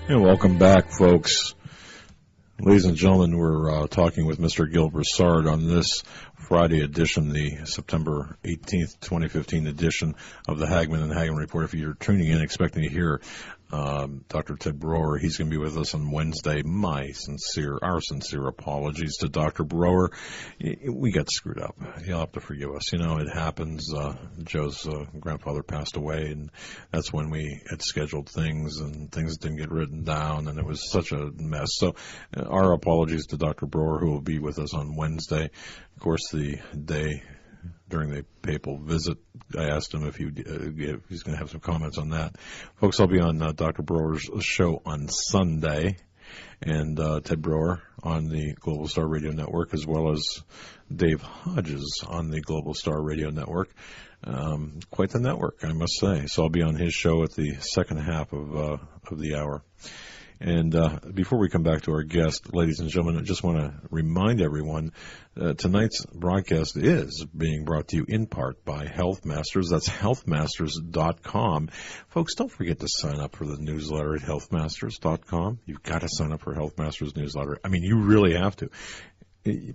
And welcome back, folks. Ladies and gentlemen, we're talking with Mr. Gil Broussard on this Friday edition, the September 18th, 2015 edition of the Hagmann and Hagmann Report. If you're tuning in expecting to hear Dr. Ted Broer, he's going to be with us on Wednesday. Our sincere apologies to Dr. Broer. We got screwed up. You'll have to forgive us. You know, it happens. Joe's grandfather passed away, and that's when we had scheduled things, and things didn't get written down, and it was such a mess. So our apologies to Dr. Broer, who will be with us on Wednesday. Of course, the day during the papal visit, I asked him if he's going to have some comments on that. Folks, I'll be on Dr. Broer's show on Sunday, and Ted Broer on the Global Star Radio Network, as well as Dave Hodges on the Global Star Radio Network. Quite the network, I must say. So I'll be on his show at the second half of the hour. And before we come back to our guest, ladies and gentlemen, I just want to remind everyone tonight's broadcast is being brought to you in part by Health Masters. That's healthmasters.com. Folks, don't forget to sign up for the newsletter at healthmasters.com. You've got to sign up for Health Masters newsletter. I mean, you really have to.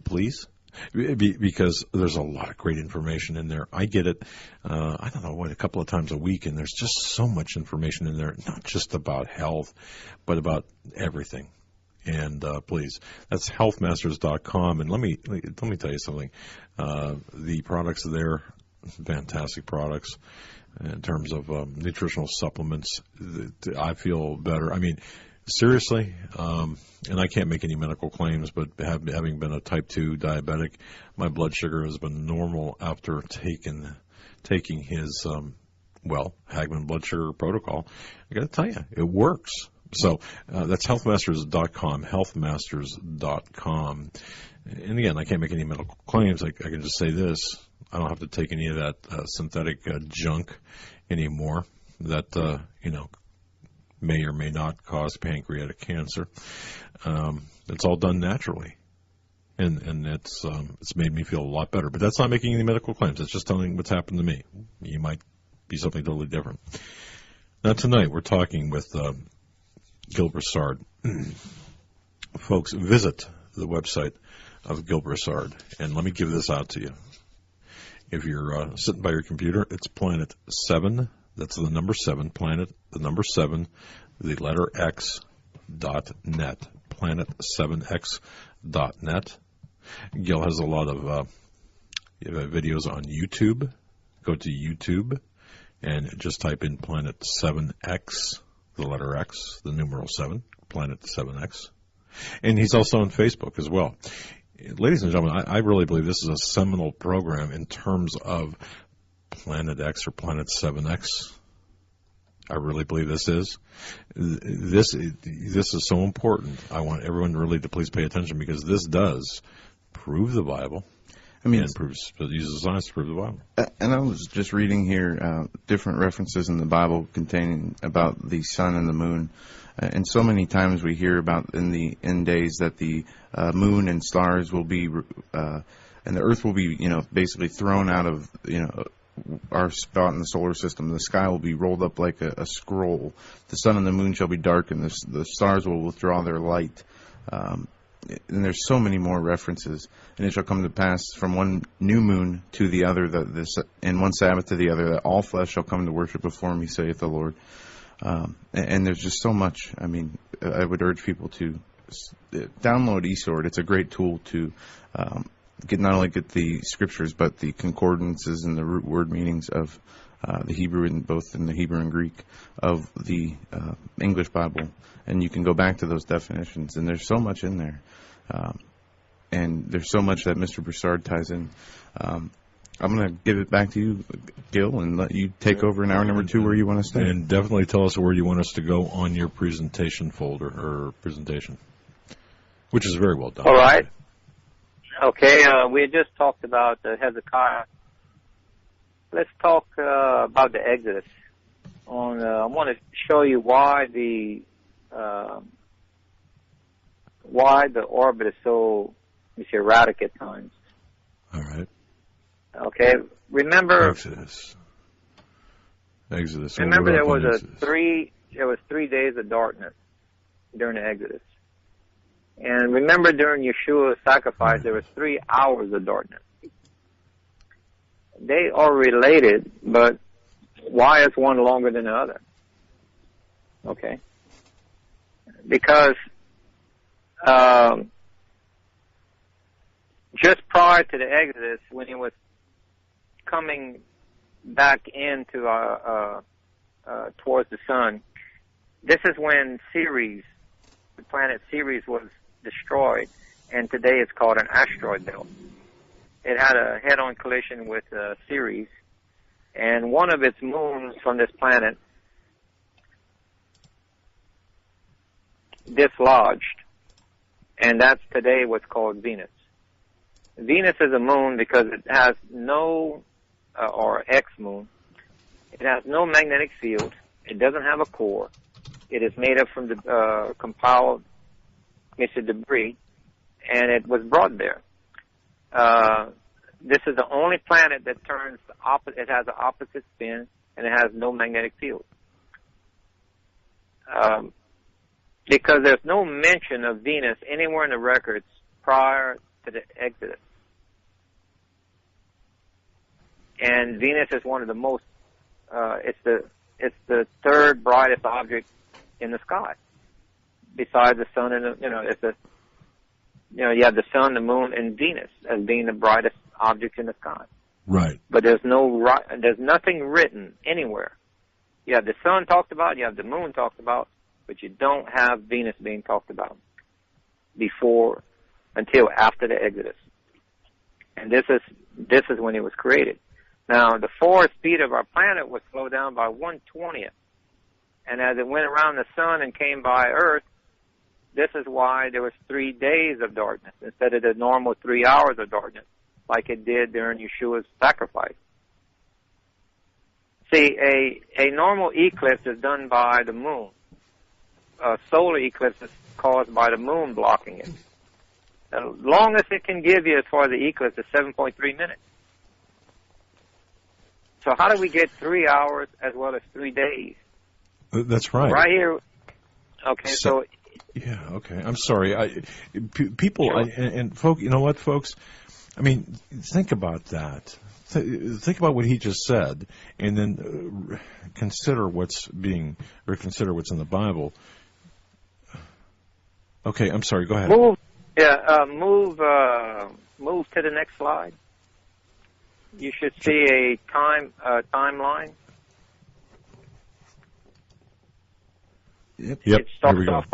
Please. Because there's a lot of great information in there. I get it, I don't know, a couple of times a week, and there's just so much information in there, not just about health, but about everything. And please, that's healthmasters.com. And let me tell you something. The products there, fantastic products in terms of nutritional supplements. I feel better. I mean, seriously, and I can't make any medical claims, but having been a type 2 diabetic, my blood sugar has been normal after taking his, Hagmann blood sugar protocol. I got to tell you, it works. So that's healthmasters.com, healthmasters.com. And again, I can't make any medical claims. I can just say this. I don't have to take any of that synthetic junk anymore that, may or may not cause pancreatic cancer. It's all done naturally, and it's made me feel a lot better. But that's not making any medical claims. It's just telling what's happened to me. You might be something totally different. Now tonight we're talking with Gil Broussard. Folks, visit the website of Gil Broussard, and let me give this out to you. If you're sitting by your computer, it's Planet 7. That's the number 7, planet, the number 7, the letter X.net, planet7x.net. Gil has a lot of videos on YouTube. Go to YouTube and just type in Planet 7X, the letter X, the numeral 7, Planet 7X. And he's also on Facebook as well. Ladies and gentlemen, I really believe this is a seminal program in terms of Planet X or Planet 7X. I really believe this is. This is so important. I want everyone really to please pay attention, because this does prove the Bible. I mean, it uses science to prove the Bible. And I was just reading here different references in the Bible containing about the sun and the moon. And so many times we hear about in the end days that the moon and stars will be, and the earth will be, basically thrown out of, our spot in the solar system. The sky will be rolled up like a scroll. The sun and the moon shall be darkened. The stars will withdraw their light. And there's so many more references. And it shall come to pass from one new moon to the other, and one Sabbath to the other, that all flesh shall come to worship before me, saith the Lord. And there's just so much. I mean, I would urge people to download eSword. It's a great tool to not only get the scriptures, but the concordances and the root word meanings of the Hebrew, both in the Hebrew and Greek, of the English Bible. And you can go back to those definitions, and there's so much in there. And there's so much that Mr. Broussard ties in. I'm going to give it back to you, Gil, and let you take over in hour number 2 where you want to stay. And definitely tell us where you want us to go on your presentation folder, or presentation, which is very well done. All right. Okay, we had just talked about Hezekiah. Let's talk about the Exodus. I want to show you why the orbit is so, erratic at times. All right. Okay, remember Exodus. Remember, there was 3 days of darkness. during the Exodus. And remember, during Yeshua's sacrifice, there was 3 hours of darkness. They are related, but why is one longer than the other? Okay. Because just prior to the Exodus, when he was coming back into towards the sun, this is when Ceres, the planet Ceres, was destroyed, and today it's called an asteroid belt. It had a head-on collision with Ceres, and one of its moons from this planet dislodged, and that's today what's called Venus. Venus is a moon because it has no, or X-moon, it has no magnetic field, it doesn't have a core, it is made up from the compiled debris, and it was brought there. This is the only planet that turns opposite. It has an opposite spin, and it has no magnetic field. Because there's no mention of Venus anywhere in the records prior to the Exodus. And Venus is one of the most. It's the third brightest object in the sky, besides the sun and you have the sun, the moon, and Venus as being the brightest objects in the sky. Right. But there's nothing written anywhere. You have the sun talked about, you have the moon talked about, but you don't have Venus being talked about until after the Exodus. And this is when it was created. Now, the forward speed of our planet was slowed down by 1/20th. And as it went around the sun and came by Earth, this is why there was 3 days of darkness instead of the normal 3 hours of darkness, like it did during Yeshua's sacrifice. See, a normal eclipse is done by the moon. A solar eclipse is caused by the moon blocking it. The longest it can give you as far as the eclipse is 7.3 minutes. So how do we get 3 hours as well as 3 days? That's right. Right here. Okay, so yeah, okay. I'm sorry. People, sure. and folks, you know what, folks? I mean, think about that. Think about what he just said, and then consider what's in the Bible. Okay, I'm sorry. Go ahead. Move to the next slide. You should see a timeline. Yep. It starts off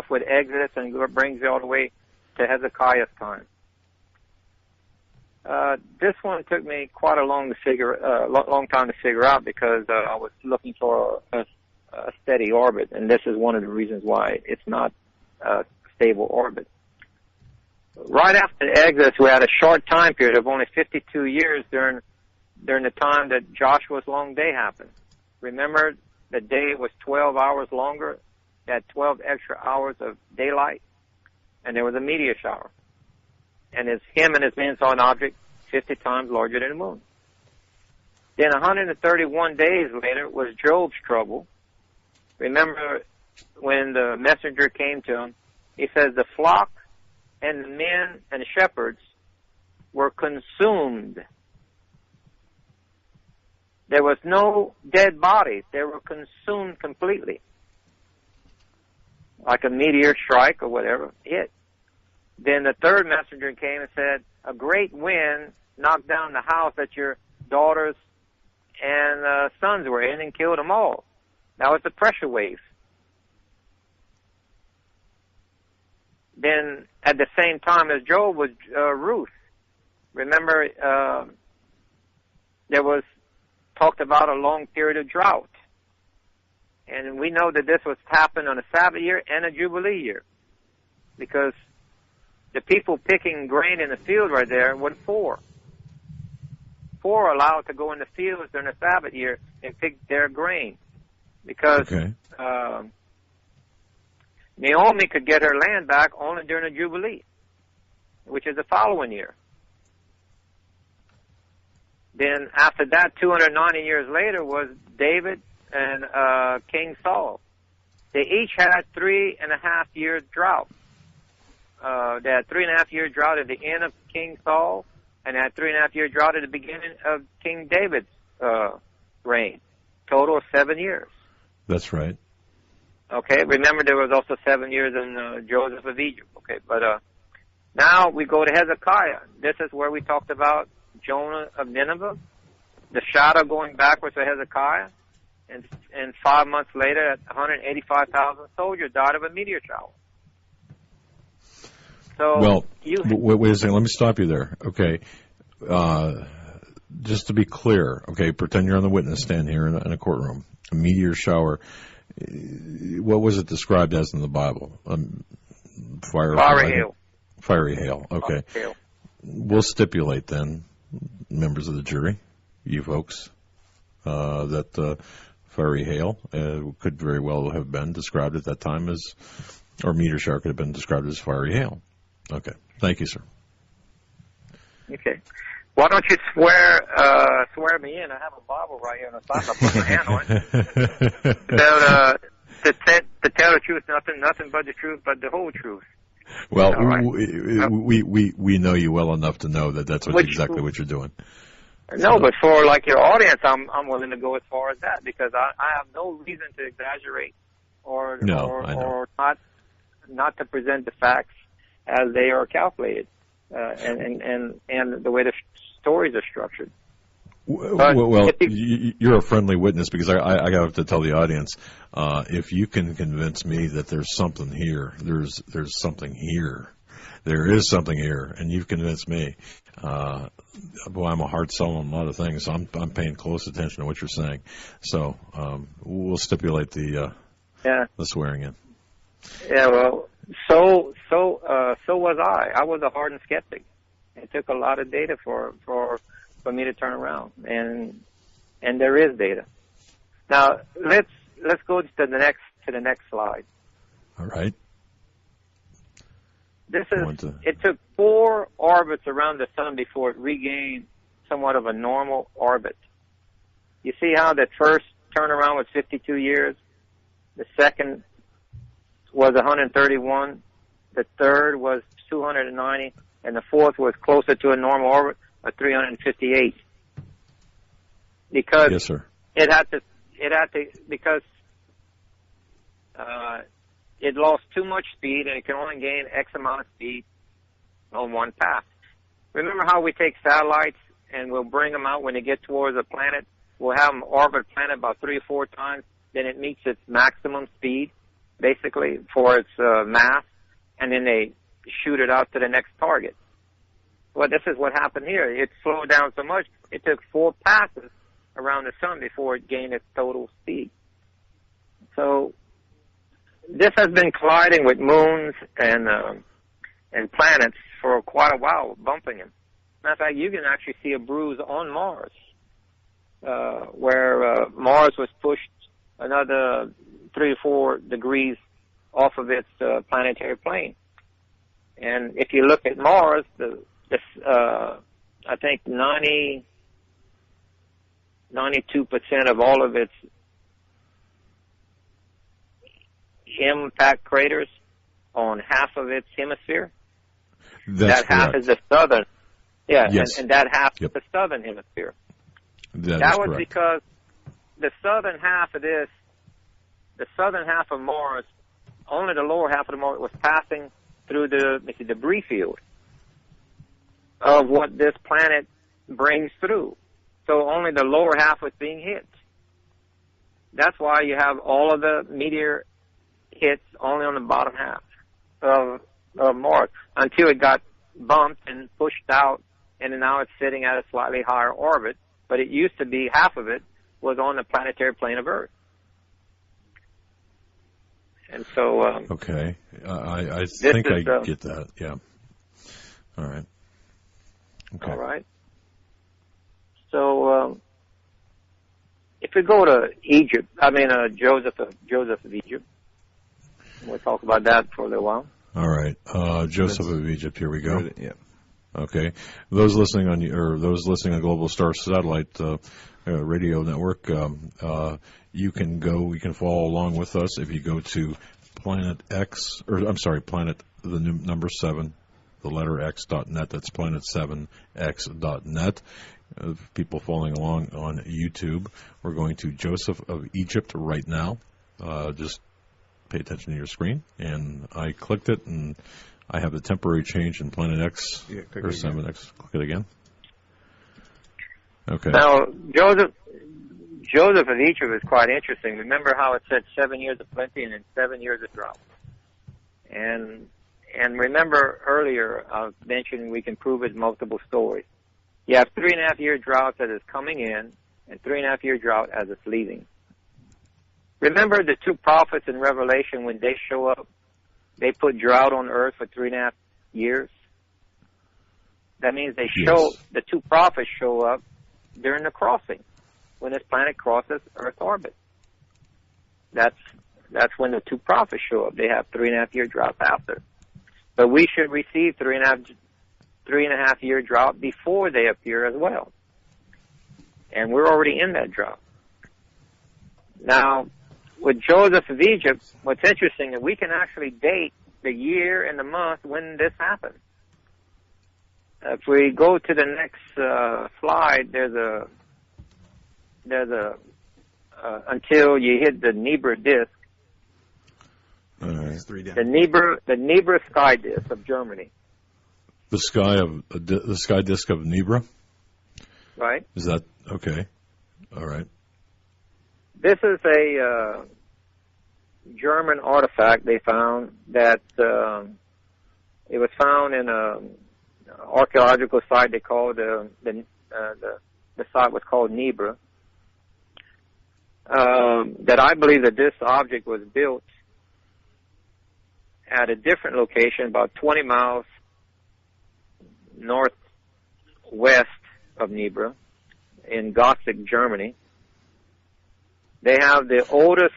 with Exodus and brings you all the way to Hezekiah's time. This one took me quite a long time to figure out because I was looking for a steady orbit, and this is one of the reasons why it's not a stable orbit. Right after the Exodus, we had a short time period of only 52 years during the time that Joshua's long day happened. Remember, the day was 12 hours longer. It had 12 extra hours of daylight, and there was a meteor shower. And him and his men saw an object 50 times larger than the moon. Then 131 days later was Job's trouble. Remember when the messenger came to him, he says the flock and the men and the shepherds were consumed. There was no dead bodies. They were consumed completely. Like a meteor strike or whatever hit. Then the third messenger came and said, a great wind knocked down the house that your daughters and sons were in and killed them all. That was the pressure wave. Then at the same time as Job was Ruth. Remember, there was talked about a long period of drought. And we know that this was happened on a Sabbath year and a Jubilee year. Because the people picking grain in the field right there were 4. 4 are allowed to go in the fields during the Sabbath year and pick their grain. Because Naomi could get her land back only during the Jubilee, which is the following year. Then after that, 290 years later, was David and King Saul. They each had 3.5 year drought. They had 3.5 year drought at the end of King Saul, and had 3.5 year drought at the beginning of King David's reign. Total of 7 years. That's right. Okay, remember there was also 7 years in Joseph of Egypt. Okay, but now we go to Hezekiah. This is where we talked about Jonah of Nineveh, the shadow going backwards to Hezekiah, and 5 months later, 185,000 soldiers died of a meteor shower. So well, wait a second. Let me stop you there. Okay. Just to be clear, okay, pretend you're on the witness stand here in a courtroom. A meteor shower. What was it described as in the Bible? Fiery hail. Fiery hail. Okay. Hail. We'll stipulate then, members of the jury, you folks, that fiery hail could very well have been described at that time as, or meteor shower could have been described as fiery hail. Okay. Thank you, sir. Okay. Why don't you swear me in? I have a Bible right here on the side. I'll put my hand on it. To tell the truth, nothing but the truth, but the whole truth. Well, right. we know you well enough to know that that's exactly what you're doing. No, but for like your audience, I'm willing to go as far as that because I have no reason to exaggerate or not to present the facts as they are calculated and the way the stories are structured. Well, you're a friendly witness because I have to tell the audience, if you can convince me that there's something here, there's something here. There is something here, and you've convinced me. Boy, I'm a hard sell on a lot of things, so I'm paying close attention to what you're saying. So we'll stipulate the swearing in. Yeah, well, so was I. I was a hardened skeptic. It took a lot of data for me to turn around, and there is data. Now let's go to the next slide. All right. It took 4 orbits around the sun before it regained somewhat of a normal orbit. You see how the first turnaround was 52 years, the second was 131, the third was 290, and the fourth was closer to a normal orbit of 358. Because yes, sir. It had to because it lost too much speed and it can only gain X amount of speed on one path. Remember how we take satellites and we'll bring them out when they get towards a planet? We'll have them orbit a planet about 3 or 4 times, then it meets its maximum speed, basically, for its mass, and then they shoot it out to the next target. Well, this is what happened here. It slowed down so much, it took 4 passes around the sun before it gained its total speed. So this has been colliding with moons and planets for quite a while, bumping them. Matter of fact, you can actually see a bruise on Mars, where Mars was pushed another 3 or 4 degrees off of its planetary plane. And if you look at Mars, I think 92% of all of its impact craters on half of its hemisphere. That's that half correct. is the southern. Yeah, yes. and that half Yep. is the southern hemisphere. That was correct. because the southern half of Mars, only the lower half of the Mars was passing through the debris field of what this planet brings through. So only the lower half was being hit. That's why you have all of the meteor hits only on the bottom half of Mars until it got bumped and pushed out, and now it's sitting at a slightly higher orbit. But it used to be half of it was on the planetary plane of Earth. And so... okay. I think I get that. Yeah. All right. Okay. All right. So if we go to Egypt, Joseph of Egypt, we'll talk about that for a little while. All right. Joseph of Egypt, here we go. Yeah. Okay. Those listening on Global Star Satellite Radio Network, you can follow along with us if you go to Planet, the number 7, the letter X.net. That's planet7x.net. People following along on YouTube. We're going to Joseph of Egypt right now. Just pay attention to your screen. And I clicked it, and I have the temporary change in Planet X, or 7X. Click it again. Okay. Now, Joseph of Egypt is quite interesting. Remember how it said 7 years of plenty and then 7 years of drought. And remember earlier I mentioned we can prove it in multiple stories. You have 3.5-year drought as it's coming in and 3.5-year drought as it's leaving. Remember the two prophets in Revelation when they show up, they put drought on earth for 3.5 years? That means the two prophets show up during the crossing, when this planet crosses Earth's orbit. That's when the two prophets show up. They have 3.5-year drought after. But we should receive 3.5-year drought before they appear as well. And we're already in that drought. Now, with Joseph of Egypt, what's interesting is we can actually date the year and the month when this happened. If we go to the next slide, there's a until you hit the NIBIRU disk. All right. The NIBIRU sky disk of Germany. The sky disk of NIBIRU? Right. Is that okay? All right. This is a German artifact they found that it was found in a archaeological site they called the site was called NIBIRU. That I believe that this object was built at a different location, about 20 miles northwest of NIBIRU in Gothic, Germany. They have the oldest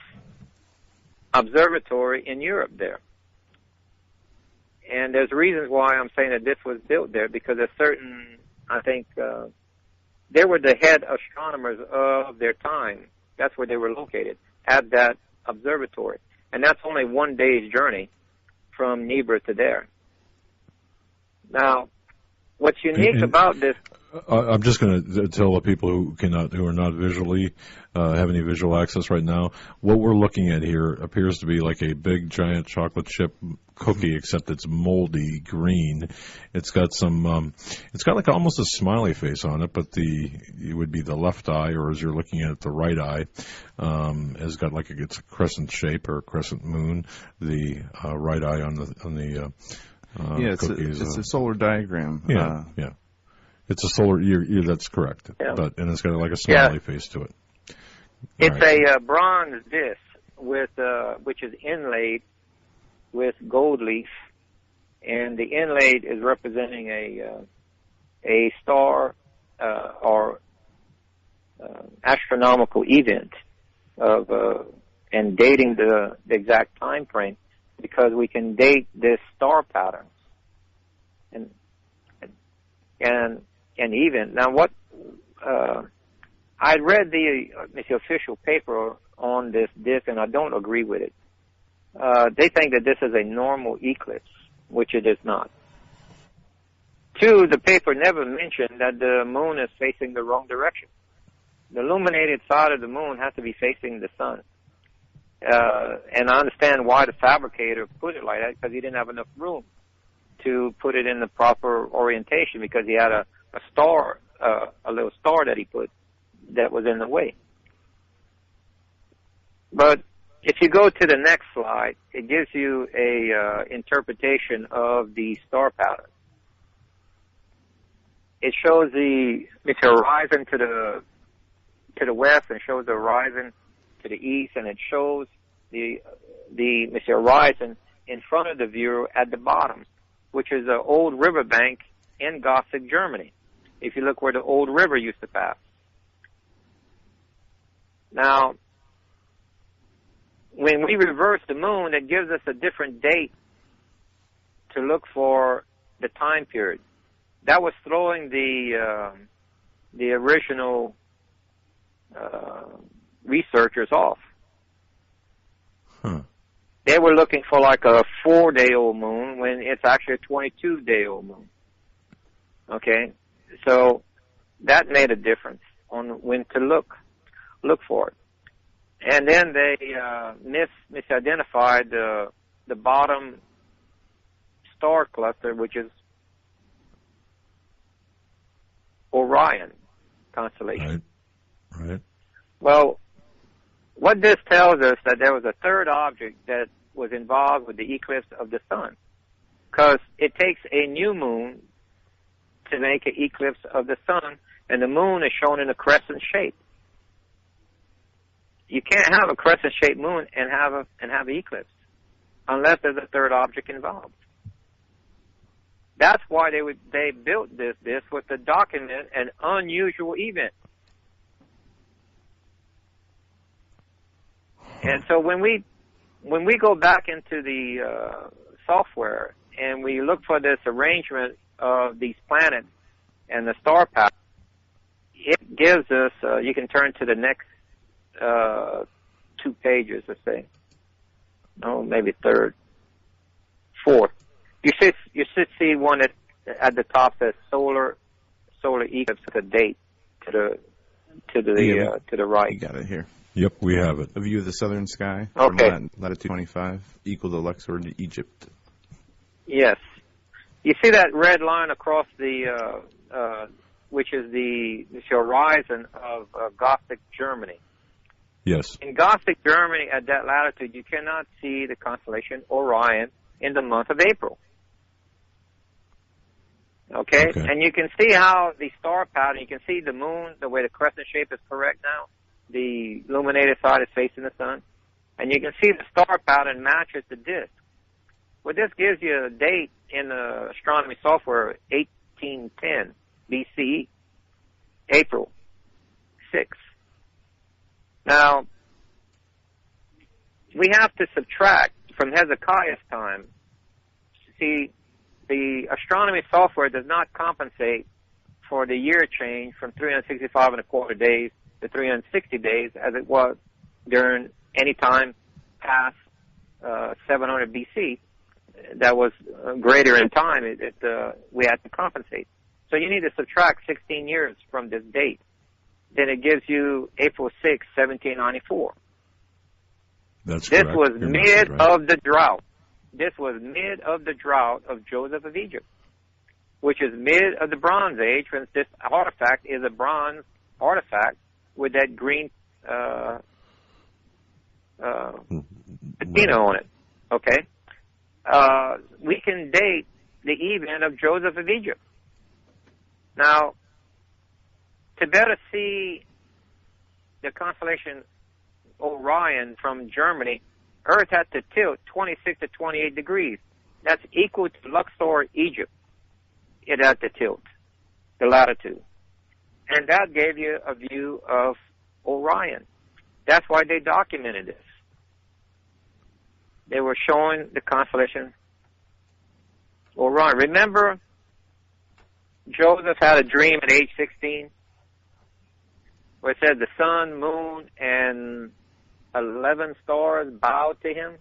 observatory in Europe there. And there's reasons why I'm saying that this was built there, because there's certain, I think, they were the head astronomers of their time. That's where they were located, at that observatory. And that's only 1 day's journey from NIBIRU to there. Now, what's unique about this... I'm just going to tell the people who are not visually have any visual access right now. What we're looking at here appears to be like a big giant chocolate chip cookie, except it's moldy green. It's got it's got like almost a smiley face on it, but it would be the left eye, or as you're looking at it, the right eye has got it's a crescent shape or a crescent moon. The right eye on the cookie it's a solar diagram. Yeah. It's a solar. That's correct. Yeah. And it's got like a smiley face to it. It's a bronze disc which is inlaid with gold leaf, and the inlaid is representing a star or astronomical event and dating the exact time frame, because we can date this star patterns and event. Now, what I read the official paper on this disc, and I don't agree with it. They think that this is a normal eclipse, which it is not. 2, the paper never mentioned that the moon is facing the wrong direction. The illuminated side of the moon has to be facing the sun. And I understand why the fabricator put it like that, because he didn't have enough room to put it in the proper orientation, because he had a star, a little star that he put that was in the way. But if you go to the next slide, it gives you a interpretation of the star pattern. It shows the horizon to the west, and shows the horizon to the east, and it shows the horizon in front of the viewer at the bottom, which is an old riverbank in Gothic, Germany. If you look where the old river used to pass. Now, when we reverse the moon, it gives us a different date to look for the time period. That was throwing the original researchers off. Huh. They were looking for like a 4-day-old moon when it's actually a 22-day-old moon. Okay? So that made a difference on when to look for it. And then they misidentified the bottom star cluster, which is Orion constellation. Right. Well, what this tells us that there was a third object that was involved with the eclipse of the sun, because it takes a new moon to make an eclipse of the sun, and the moon is shown in a crescent shape. You can't have a crescent-shaped moon and have an eclipse unless there's a third object involved. That's why they built this was to document an unusual event. And so when we go back into the software and we look for this arrangement of these planets and the star pattern, it gives us. You can turn to the next 2 pages, let's say. No, maybe third, fourth. You should see one at the top says solar eclipse with a date to the right. You got it here. Yep, we have it. A view of the southern sky Okay. from latitude 25 equal to Luxor to Egypt. Yes. You see that red line across the which is the horizon of Gothic Germany. Yes. In Gothic Germany, at that latitude, you cannot see the constellation Orion in the month of April. Okay? And you can see how the star pattern, you can see the moon, the way the crescent shape is correct now. The illuminated side is facing the sun. And you can see the star pattern matches the disk. Well, this gives you a date in the astronomy software, 1810 BCE, April 6th. Now, we have to subtract from Hezekiah's time. See, the astronomy software does not compensate for the year change from 365 and a quarter days to 360 days as it was during any time past 700 BC that was greater in time. We had to compensate. So you need to subtract 16 years from this date. Then it gives you April 6, 1794. That's this correct. was You're mid right. of the drought. This was mid of the drought of Joseph of Egypt, which is mid of the Bronze Age, since this artifact is a bronze artifact with that green patina on it. Okay? We can date the event of Joseph of Egypt. Now, to better see the constellation Orion from Germany, Earth had to tilt 26 to 28 degrees. That's equal to Luxor, Egypt. It had to tilt the latitude. And that gave you a view of Orion. That's why they documented this. They were showing the constellation Orion. Remember, Joseph had a dream at age 16 where it said the sun, moon, and 11 stars bowed to him.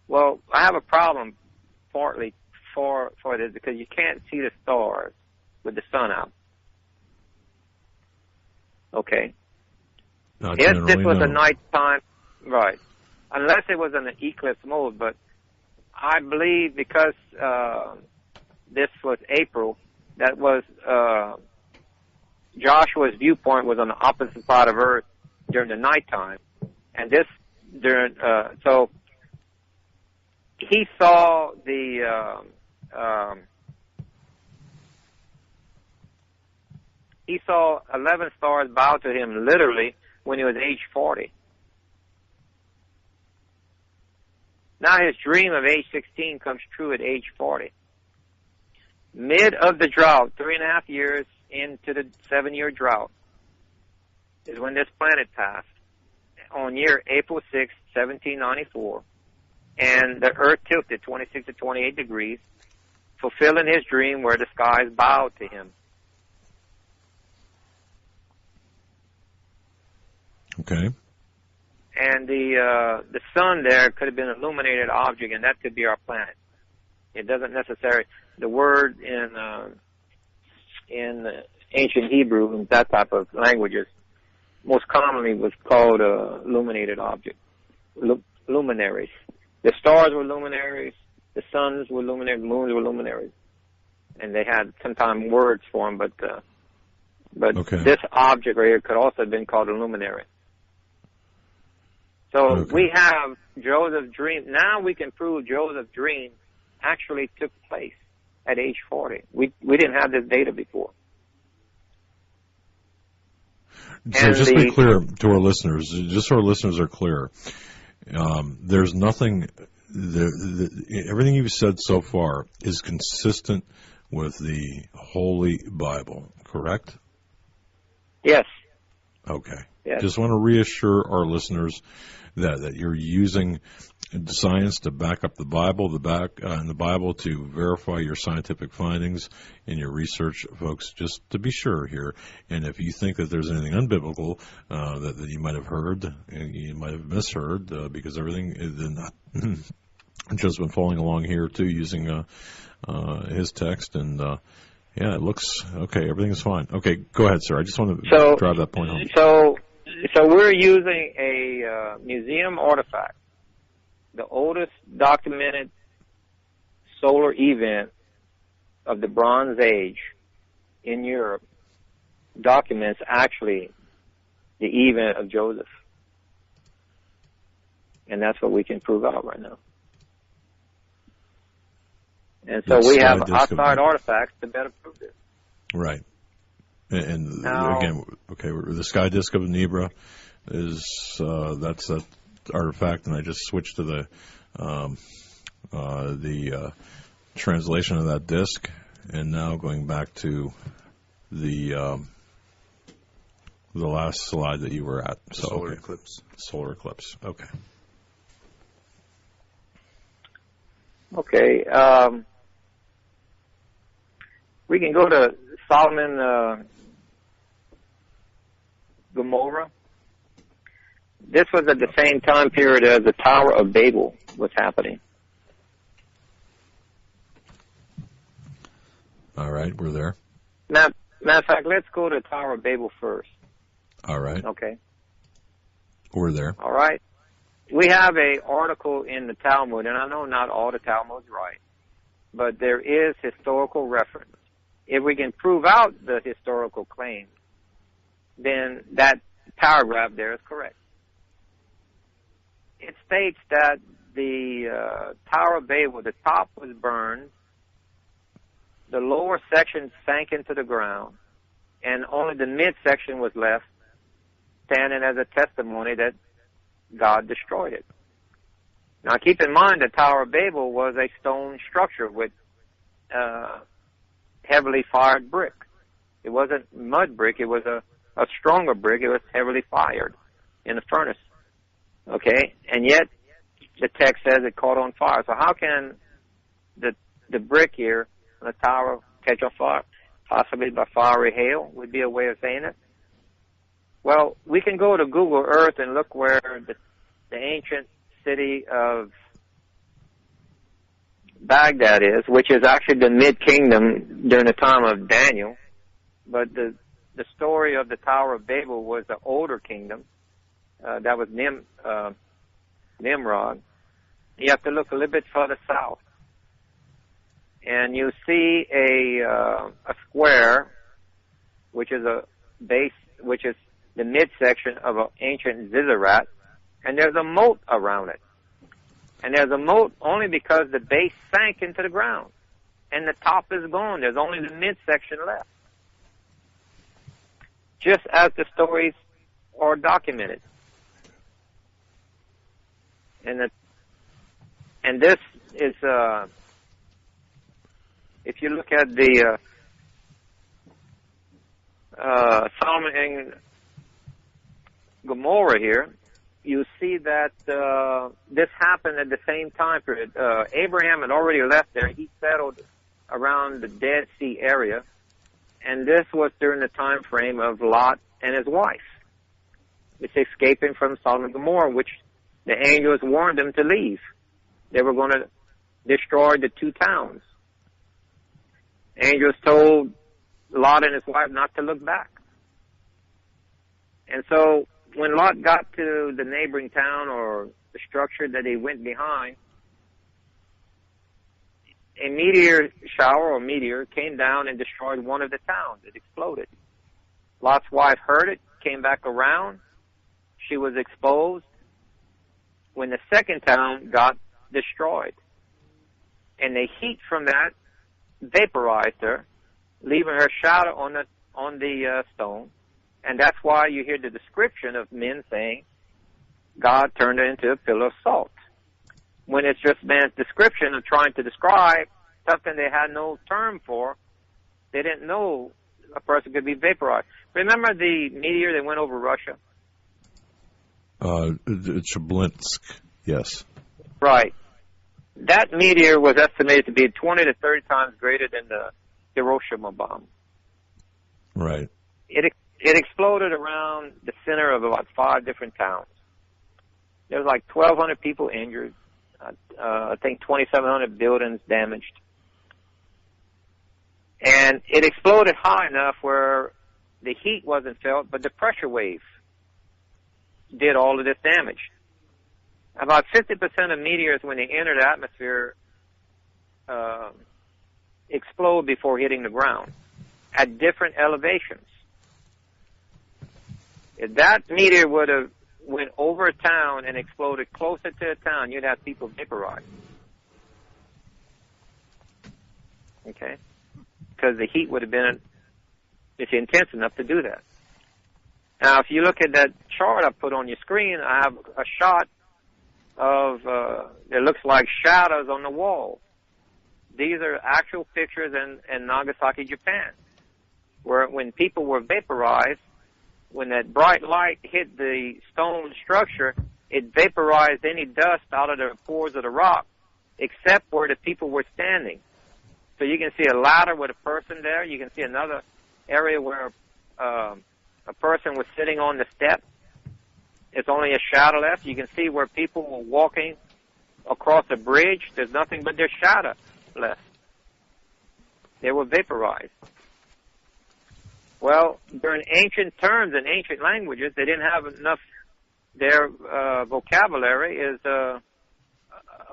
Well, I have a problem partly for this because you can't see the stars with the sun out. Okay? Not If this generally, was no. a nighttime, right, unless it was in an eclipse mode, but I believe because this was April, that was Joshua's viewpoint was on the opposite side of Earth during the nighttime, and this during so he saw the he saw 11 stars bow to him literally when he was age 40. Now his dream of age 16 comes true at age 40. Mid of the drought, 3.5 years into the 7-year drought, is when this planet passed on year April 6, 1794, and the Earth tilted 26 to 28 degrees, fulfilling his dream where the skies bowed to him. Okay. And the sun there could have been an illuminated object, and that could be our planet. It doesn't necessarily. The word in ancient Hebrew and that type of languages most commonly was called illuminated object, luminaries. The stars were luminaries, the suns were luminaries, the moons were luminaries, and they had sometimes words for them. But okay. This object right here could also have been called a luminary. So Okay. we have Joseph's dream. Now we can prove Joseph's dream actually took place at age 40. We didn't have this data before. So And just be clear to our listeners, just so our listeners are clear, there's nothing, everything you've said so far is consistent with the Holy Bible, correct? Yes. Okay. Yes. Just want to reassure our listeners that you're using science to back up the Bible, in the Bible to verify your scientific findings in your research, folks, just to be sure here. And if you think that there's anything unbiblical that you might have heard, and you might have misheard, because everything is not just been following along here too, using his text, and yeah, it looks okay. Everything's fine. Okay, go ahead, sir. I just want to drive that point home. So we're using a museum artifact, the oldest documented solar event of the Bronze Age in Europe, documents actually the event of Joseph. And that's what we can prove out right now. And so we have outside artifacts to better prove this. Right. And now, again, okay, the sky disk of NIBIRU is that's that artifact, and I just switched to the translation of that disk, and now going back to the last slide that you were at. So, solar eclipse. Solar eclipse. Okay. Okay. We can go to Solomon Gomorrah. This was at the same time period as the Tower of Babel was happening. All right, we're there. Matter of fact, let's go to Tower of Babel first. All right. Okay. We're there. All right. We have a article in the Talmud, and I know not all the Talmud's right, but there is historical reference. If we can prove out the historical claim, then that paragraph there is correct. It states that the Tower of Babel, the top was burned, the lower section sank into the ground, and only the midsection was left, standing as a testimony that God destroyed it. Now keep in mind the Tower of Babel was a stone structure with heavily fired brick. It wasn't mud brick, it was a stronger brick. It was heavily fired in the furnace. Okay? And yet the text says it caught on fire. So how can the brick here on the tower catch on fire? Possibly by fiery hail would be a way of saying it. Well, we can go to Google Earth and look where the ancient city of Baghdad is, which is actually the mid-kingdom during the time of Daniel. But the story of the Tower of Babel was the older kingdom. That was Nimrod. You have to look a little bit further south. And you see a square, which is a base, which is the midsection of an ancient ziggurat, and there's a moat around it. And there's a moat only because the base sank into the ground, and the top is gone. There's only the midsection left. Just as the stories are documented. And this is, if you look at the Solomon and Gomorrah here, you see that this happened at the same time period. Abraham had already left there. He settled around the Dead Sea area, and this was during the time frame of Lot and his wife. It's escaping from Sodom and Gomorrah, which the angels warned them to leave. They were going to destroy the two towns. Angels told Lot and his wife not to look back. And so when Lot got to the neighboring town or the structure that he went behind, a meteor shower or meteor came down and destroyed one of the towns. It exploded. Lot's wife heard it, came back around. She was exposed when the second town got destroyed. And the heat from that vaporized her, leaving her shadow on the stone. And that's why you hear the description of men saying, God turned her into a pillar of salt. When it's just man's description of trying to describe something they had no term for, they didn't know a person could be vaporized. Remember the meteor that went over Russia? Chelyabinsk, yes. Right. That meteor was estimated to be 20 to 30 times greater than the Hiroshima bomb. Right. It exploded around the center of about 5 different towns. There was like 1,200 people injured. I think 2,700 buildings damaged. And it exploded high enough where the heat wasn't felt, but the pressure wave did all of this damage. About 50% of meteors, when they enter the atmosphere, explode before hitting the ground at different elevations. If that meteor would have went over a town and exploded closer to a town, you'd have people vaporized. Okay? Because the heat would have been it's intense enough to do that. Now, if you look at that chart I put on your screen, I have a shot of, it looks like shadows on the wall. These are actual pictures in Nagasaki, Japan, where when people were vaporized, when that bright light hit the stone structure, it vaporized any dust out of the pores of the rock, except where the people were standing. So you can see a ladder with a person there. You can see another area where a person was sitting on the step. It's only a shadow left. You can see where people were walking across a bridge. There's nothing but their shadow left. They were vaporized. Well, during ancient terms and ancient languages, they didn't have enough. Their vocabulary is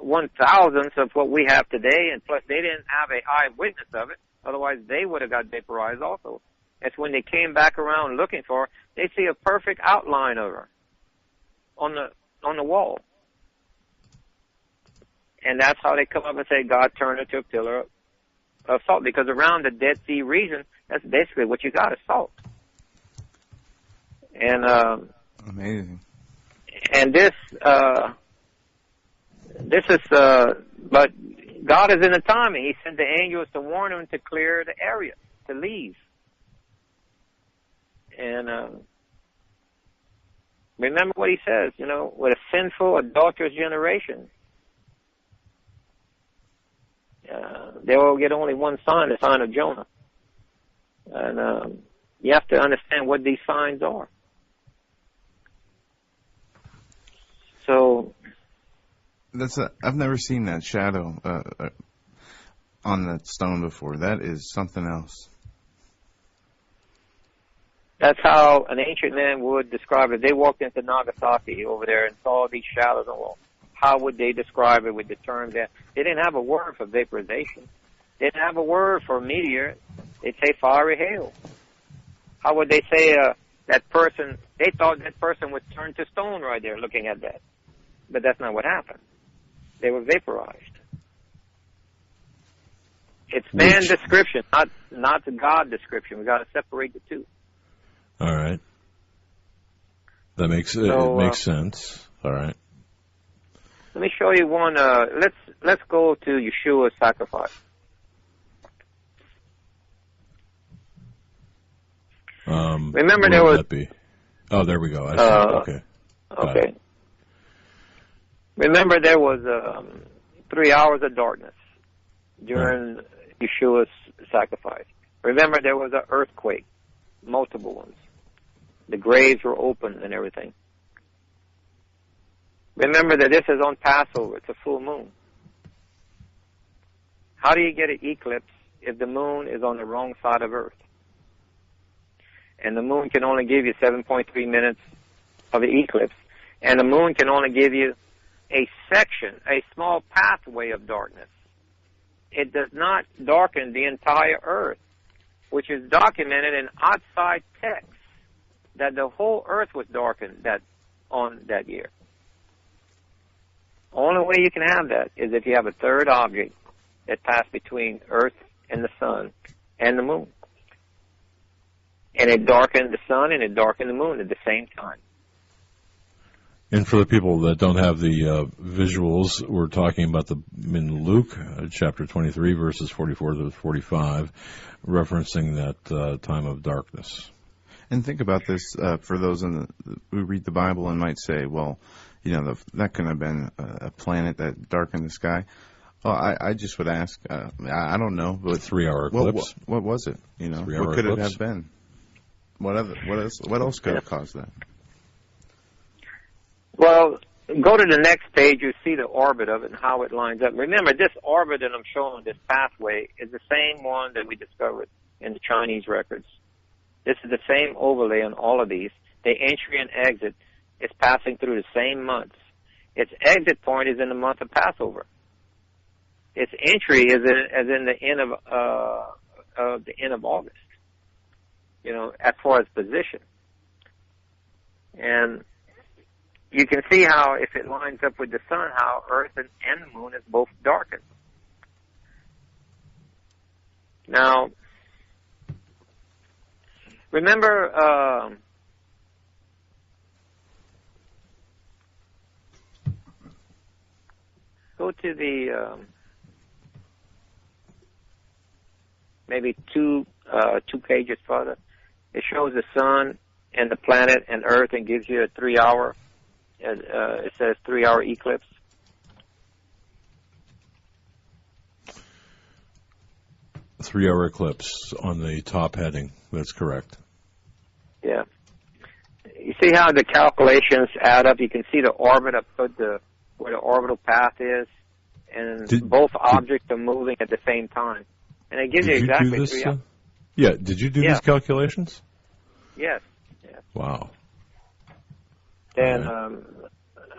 1,000th of what we have today, and plus they didn't have an eyewitness of it. Otherwise, they would have got vaporized also. That's when they came back around looking for her. They see a perfect outline of her on the wall, and that's how they come up and say God turned her to a pillar of salt, because around the Dead Sea region, that's basically what you got is salt. And amazing. And this is but God is in the timing. He sent the angels to warn them to clear the area, to leave. And remember what he says, with a sinful, adulterous generation, they will get only one sign, the sign of Jonah. And you have to understand what these signs are. So I've never seen that shadow on that stone before. That is something else. That's how an ancient man would describe it. They walked into Nagasaki over there and saw these shadows on the wall. How would they describe it with the term that they didn't have a word for vaporization? They didn't have a word for meteor. They'd say fiery hail. How would they say that person? They thought that person would turn to stone right there looking at that. But that's not what happened. They were vaporized. It's man's description, not the God description. We got to separate the two. All right. That makes it makes sense. All right. Let me show you one. Let's go to Yeshua's sacrifice. Remember there was. That be? Oh, there we go. I see. Okay. Okay. Remember there was 3 hours of darkness during Yeshua's sacrifice. Remember there was an earthquake, multiple ones. The graves were open and everything. Remember that this is on Passover. It's a full moon. How do you get an eclipse if the moon is on the wrong side of Earth? And the moon can only give you 7.3 minutes of the eclipse. And the moon can only give you a section, a small pathway of darkness. It does not darken the entire Earth, which is documented in outside texts that the whole Earth was darkened on that year. Only way you can have that is if you have a third object that passed between Earth and the sun and the moon. And it darkened the sun and it darkened the moon at the same time. And for the people that don't have the visuals, we're talking about in Luke chapter 23, verses 44 to 45, referencing that time of darkness. And think about this for those who read the Bible and might say, well, that couldn't have been a planet that darkened the sky. Well, I just would ask, I don't know. But 3-hour eclipse. What was it? What could it have been? What else could have caused that? Well, go to the next page. You see the orbit of it and how it lines up. Remember, this orbit that I'm showing, this pathway, is the same one that we discovered in the Chinese records. This is the same overlay on all of these. The entry and exit is passing through the same months. Its exit point is in the month of Passover. Its entry is in the end of August. As far as position, and you can see how, if it lines up with the sun, how Earth and the moon is both darkened. Now, remember, go to the maybe two pages further. It shows the sun and the planet and Earth and gives you a 3-hour. It says 3-hour eclipse. A 3-hour eclipse on the top heading. That's correct. Yeah. You see how the calculations add up? You can see the orbit. I put where the orbital path is, and both objects are moving at the same time. And it gives you exactly 3 hours. Yeah. Did you do these calculations? Yes. Wow. And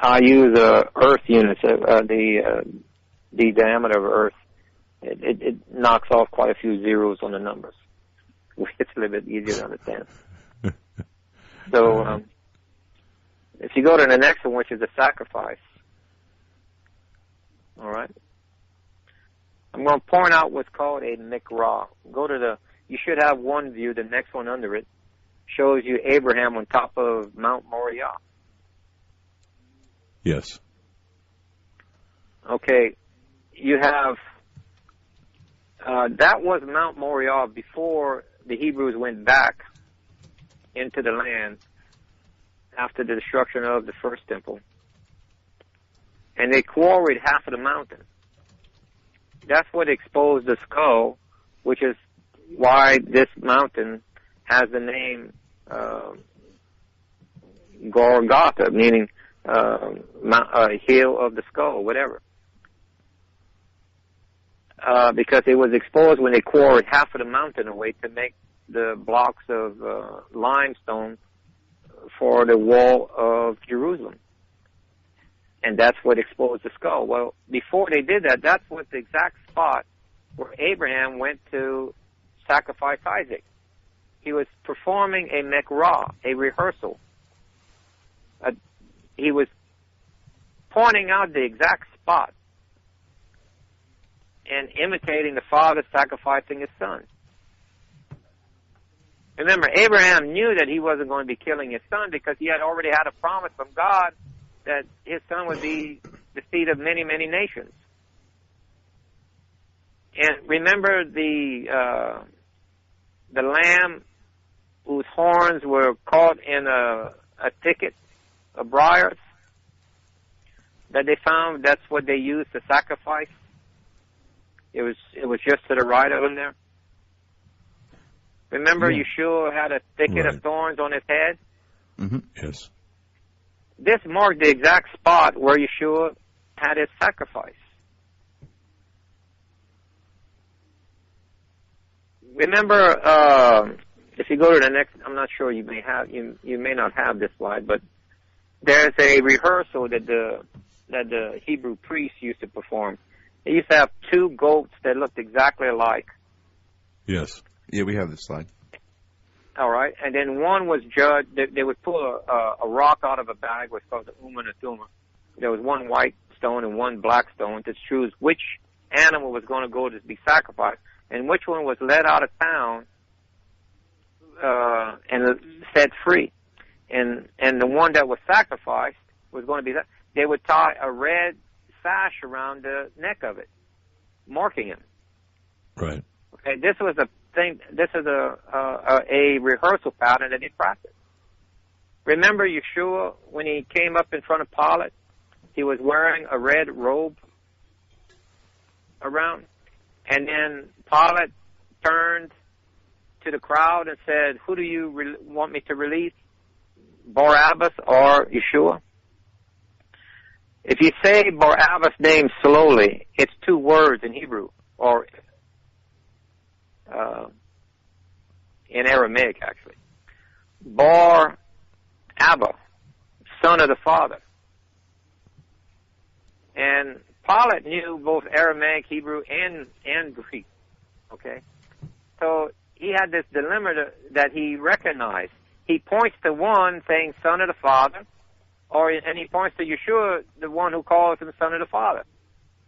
I use Earth units. The diameter of Earth. It knocks off quite a few zeros on the numbers. It's a little bit easier to understand. So, if you go to the next one, which is the sacrifice, all right. I'm going to point out what's called a mikra. You should have one view. The next one under it shows you Abraham on top of Mount Moriah. Yes. Okay. You have, that was Mount Moriah before the Hebrews went back into the land after the destruction of the first temple. And they quarried half of the mountain. That's what exposed the skull, which is why this mountain has the name Golgotha, meaning hill of the skull, whatever. Because it was exposed when they quarried half of the mountain away to make the blocks of limestone for the wall of Jerusalem. And that's what exposed the skull. Well, before they did that, that's what the exact spot where Abraham went to sacrifice Isaac. He was performing a mikra, a rehearsal. He was pointing out the exact spot and imitating the father sacrificing his son. Remember, Abraham knew that he wasn't going to be killing his son because he had already had a promise from God that his son would be the seed of many, many nations. And remember the lamb whose horns were caught in a thicket of briars that they found. That's what they used to sacrifice. It was just to the right of him there. Remember, Yeshua had a thicket of thorns on his head. Mm-hmm. Yes. This marked the exact spot where Yeshua had his sacrifice. Remember, if you go to the next, I'm not sure you may not have this slide, but there's a rehearsal that the Hebrew priests used to perform. They used to have two goats that looked exactly alike. Yes. Yeah, we have this slide. All right, and then one was judged. They would pull a rock out of a bag, what's called the Uma and Thuma. There was one white stone and one black stone to choose which animal was going to go to be sacrificed, and which one was led out of town and set free. And the one that was sacrificed was going to be that. They would tie a red sash around the neck of it, marking him. Right. Okay, this was a thing. This is a rehearsal pattern that they practiced. Remember Yeshua when he came up in front of Pilate? He was wearing a red robe around, and then Pilate turned to the crowd and said, "Who do you want me to release, Barabbas or Yeshua?" If you say Barabbas' name slowly, it's two words in Hebrew, or in Aramaic, actually. Bar Abba, son of the Father. And Pilate knew both Aramaic, Hebrew, and Greek. Okay? So he had this dilemma that he recognized. He points to one saying son of the Father, and he points to Yeshua, the one who calls him son of the Father.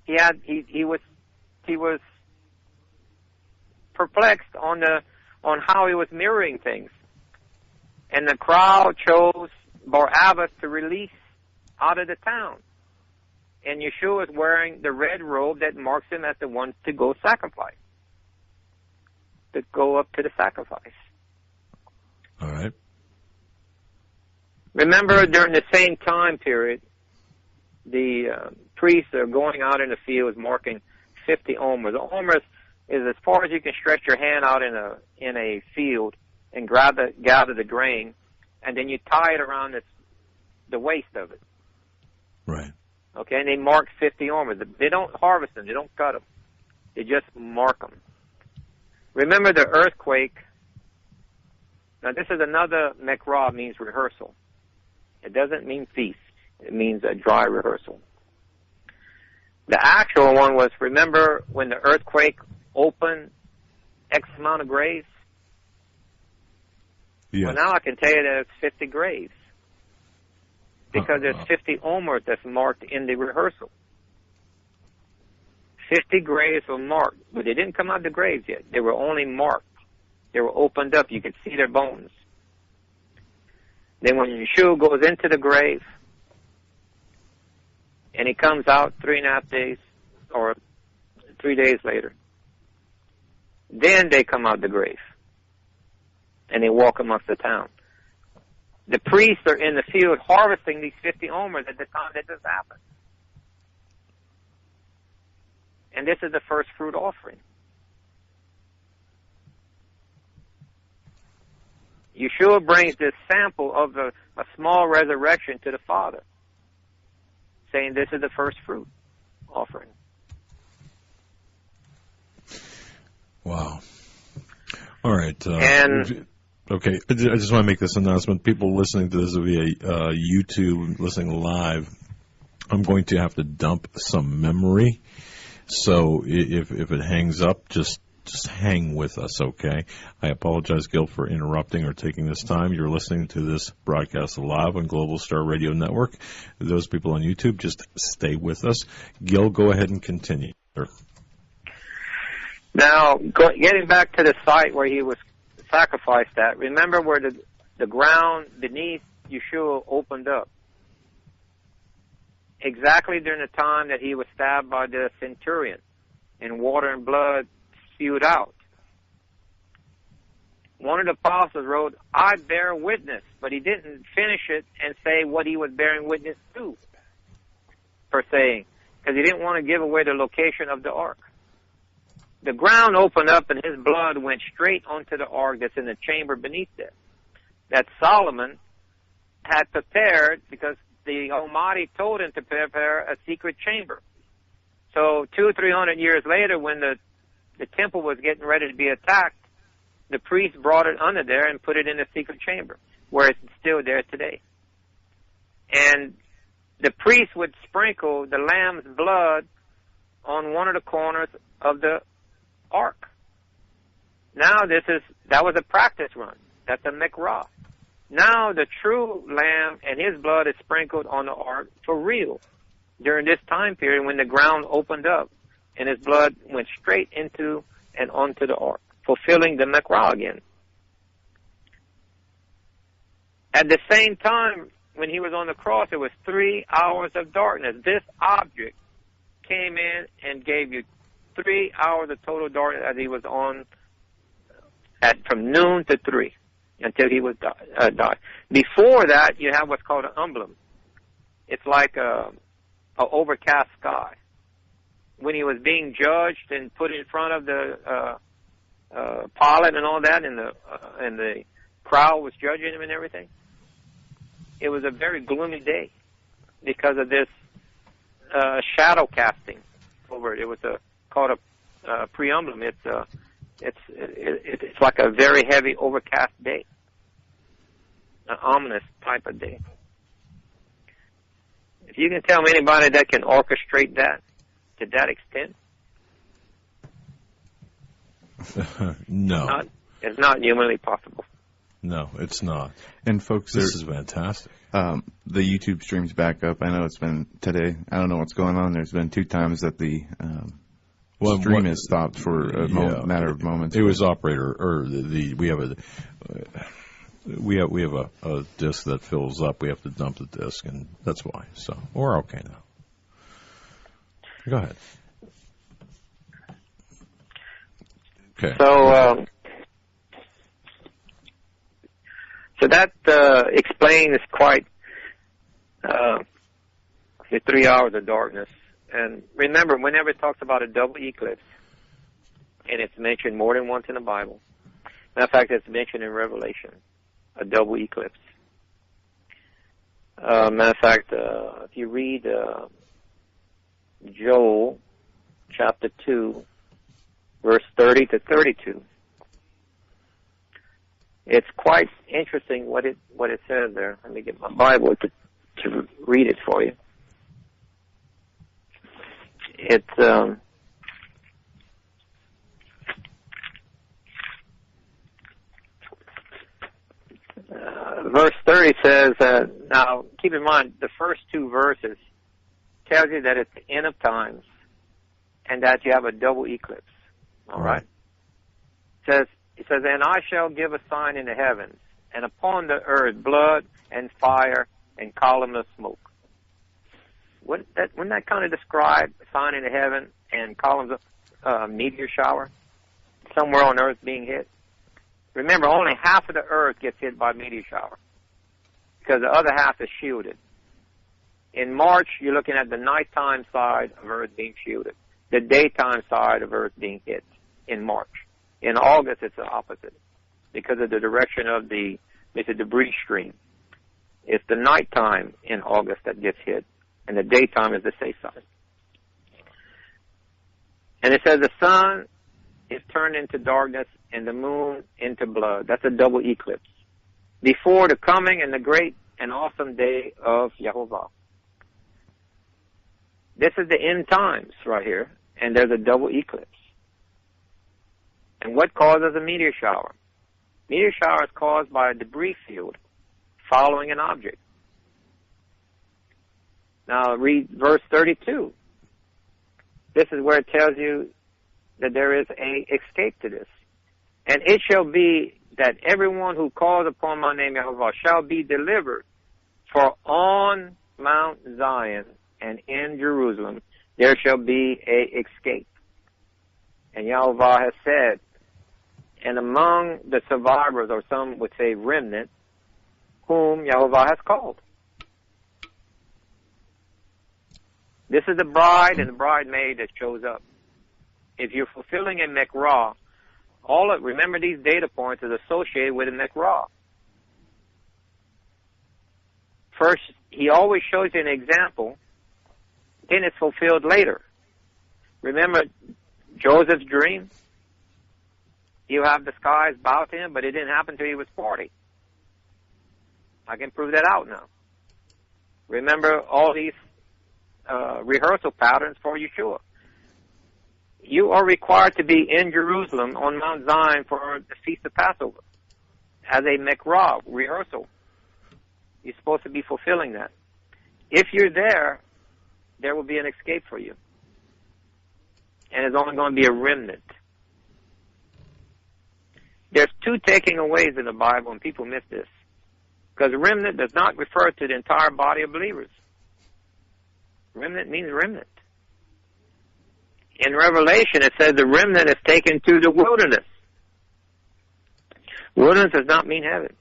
He was perplexed on how he was mirroring things. And the crowd chose Barabbas to release out of the town. And Yeshua is wearing the red robe that marks him as the one to go sacrifice, to go up to the sacrifice. All right. Remember, during the same time period, the priests are going out in the fields marking 50 omers. The omers is as far as you can stretch your hand out in a field and gather the grain, and then you tie it around the waist of it. Right. Okay, and they mark 50 omers. They don't harvest them. They don't cut them. They just mark them. Remember the earthquake. Now, this is another Mekra, means rehearsal. It doesn't mean feast. It means a dry rehearsal. The actual one was, remember when the earthquake opened X amount of graves? Yes. Well, now I can tell you that it's 50 graves. Because there's 50 omers that's marked in the rehearsal. 50 graves were marked, but they didn't come out of the graves yet. They were only marked. They were opened up. You could see their bones. Then when Yeshua goes into the grave, and he comes out 3.5 days, or 3 days later, then they come out of the grave, and they walk amongst the town. The priests are in the field harvesting these 50 omers at the time that this happened. And this is the first fruit offering. Yeshua brings this sample of a small resurrection to the Father, saying this is the first fruit offering. Wow. All right. And okay, I just want to make this announcement. People listening to this via YouTube, listening live, I'm going to have to dump some memory. So if it hangs up, just hang with us, okay? I apologize, Gil, for interrupting or taking this time. You're listening to this broadcast live on Global Star Radio Network. Those people on YouTube, just stay with us. Gil, go ahead and continue. Now, getting back to the site where he was sacrificed at, remember where the ground beneath Yeshua opened up. Exactly during the time that he was stabbed by the centurion and water and blood spewed out. One of the apostles wrote, I bear witness, but he didn't finish it and say what he was bearing witness to, per se, because he didn't want to give away the location of the ark. The ground opened up and his blood went straight onto the ark that's in the chamber beneath there. That Solomon had prepared, because the Almighty told him to prepare a secret chamber. So 200 or 300 years later, when the temple was getting ready to be attacked, the priest brought it under there and put it in a secret chamber, where it's still there today. And the priest would sprinkle the lamb's blood on one of the corners of the ark. Now that was a practice run. That's a mikrah. Now the true lamb and his blood is sprinkled on the ark for real during this time period when the ground opened up and his blood went straight into and onto the ark, fulfilling the mikrah again. At the same time, when he was on the cross, it was 3 hours of darkness. This object came in and gave you 3 hours of total darkness as he was on from noon to 3 until he was died. Before that, you have what's called an emblem. It's like a overcast sky. When he was being judged and put in front of the Pilate and all that, and the crowd was judging him and everything, it was a very gloomy day because of this shadow casting over it. It was called a preemblem. It's like a very heavy overcast day, an ominous type of day. If you can tell me anybody that can orchestrate that to that extent, no, it's not humanly possible. No, it's not. And folks, this is fantastic. The YouTube stream's back up. I know it's been today. I don't know what's going on. There's been 2 times that the stream has stopped for a matter of moments. It was operator, or we have a disc that fills up. We have to dump the disc, and that's why. So we're okay now. Go ahead. Okay. So that explains quite the 3 hours of darkness. And remember, whenever it talks about a double eclipse, and it's mentioned more than once in the Bible, matter of fact, it's mentioned in Revelation, a double eclipse. Matter of fact, if you read Joel chapter 2, verse 30 to 32, it's quite interesting what it says there. Let me get my Bible to read it for you. It's verse 30 says, now keep in mind the first 2 verses tells you that it's the end of times and that you have a double eclipse. All right. It says, and I shall give a sign in the heavens, and upon the earth blood and fire and column of smoke. Wouldn't that kind of describe a sign in the heaven and columns of meteor shower somewhere on earth being hit? Remember, only half of the earth gets hit by meteor shower because the other half is shielded. In March, you're looking at the nighttime side of earth being shielded, the daytime side of earth being hit in March. In August, it's the opposite because of the direction of the debris stream. It's the nighttime in August that gets hit, and the daytime is the safe side. And it says the sun is turned into darkness and the moon into blood. That's a double eclipse. Before the coming and the great and awesome day of Yahovah. This is the end times right here, and there's a double eclipse. And what causes a meteor shower? Meteor shower is caused by a debris field following an object. Now read verse 32. This is where it tells you that there is a escape to this. And it shall be that everyone who calls upon my name, Yahovah, shall be delivered. For on Mount Zion and in Jerusalem there shall be a escape. And Yahovah has said, and among the survivors, or some would say remnant, whom Yahovah has called. This is the bride and the bridemaid that shows up. If you're fulfilling a mikrah, remember these data points is associated with a mikrah. First, he always shows you an example, then it's fulfilled later. Remember Joseph's dream? You have the skies bow to him, but it didn't happen until he was 40. I can prove that out now. Remember all these rehearsal patterns for Yeshua. You are required to be in Jerusalem on Mount Zion for the Feast of Passover as a mikrah, rehearsal. You're supposed to be fulfilling that. If you're there, there will be an escape for you. And it's only going to be a remnant. There's two taking aways in the Bible, and people miss this. Because remnant does not refer to the entire body of believers. Remnant means remnant. In Revelation, it says the remnant is taken to the wilderness. Wilderness does not mean heaven.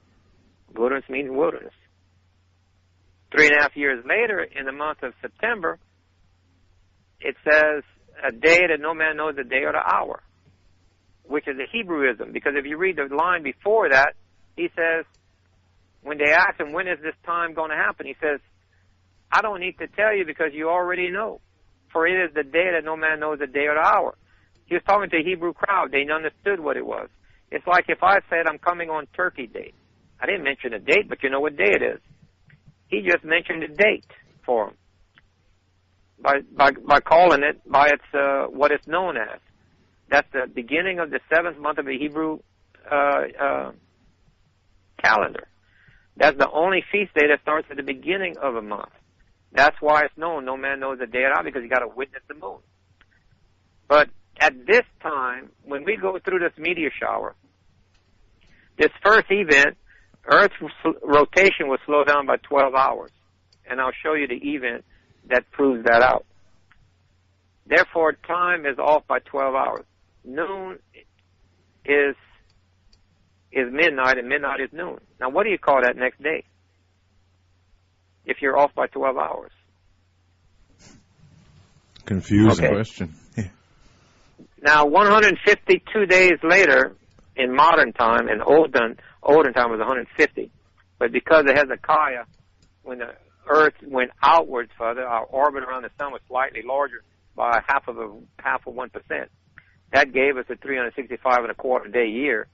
Wilderness means wilderness. 3.5 years later, in the month of September, it says a day that no man knows the day or the hour, which is a Hebrewism. Because if you read the line before that, he says, when they ask him, when is this time going to happen? He says, I don't need to tell you because you already know. For it is the day that no man knows the day or the hour. He was talking to a Hebrew crowd. They understood what it was. It's like if I said I'm coming on Turkey Day. I didn't mention a date, but you know what day it is. He just mentioned a date for him by calling it by its what it's known as. That's the beginning of the 7th month of the Hebrew calendar. That's the only feast day that starts at the beginning of a month. That's why it's known. No man knows the day or hour because you got to witness the moon. But at this time, when we go through this meteor shower, this first event, Earth's rotation will slow down by 12 hours. And I'll show you the event that proves that out. Therefore, time is off by 12 hours. Noon is midnight, and midnight is noon. Now, what do you call that next day if you're off by 12 hours? Confusing question. Now, 152 days later, in modern time, in olden time was 150. But because of Hezekiah, when the Earth went outwards further, our orbit around the sun was slightly larger by half of 1%. That gave us a 365.25 day year.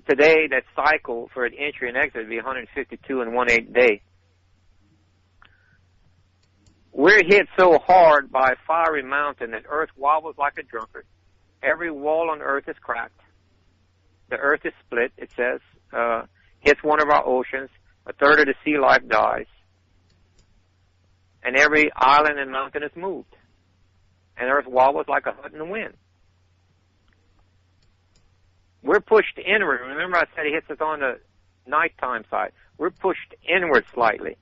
Today, that cycle for an entry and exit would be 152 and 1/8 day. We're hit so hard by a fiery mountain that Earth wobbles like a drunkard. Every wall on Earth is cracked. The Earth is split, it says. Hits one of our oceans. 1/3 of the sea life dies. And every island and mountain is moved. And Earth wobbles like a hut in the wind. We're pushed inward. Remember I said it hits us on the nighttime side. We're pushed inward slightly.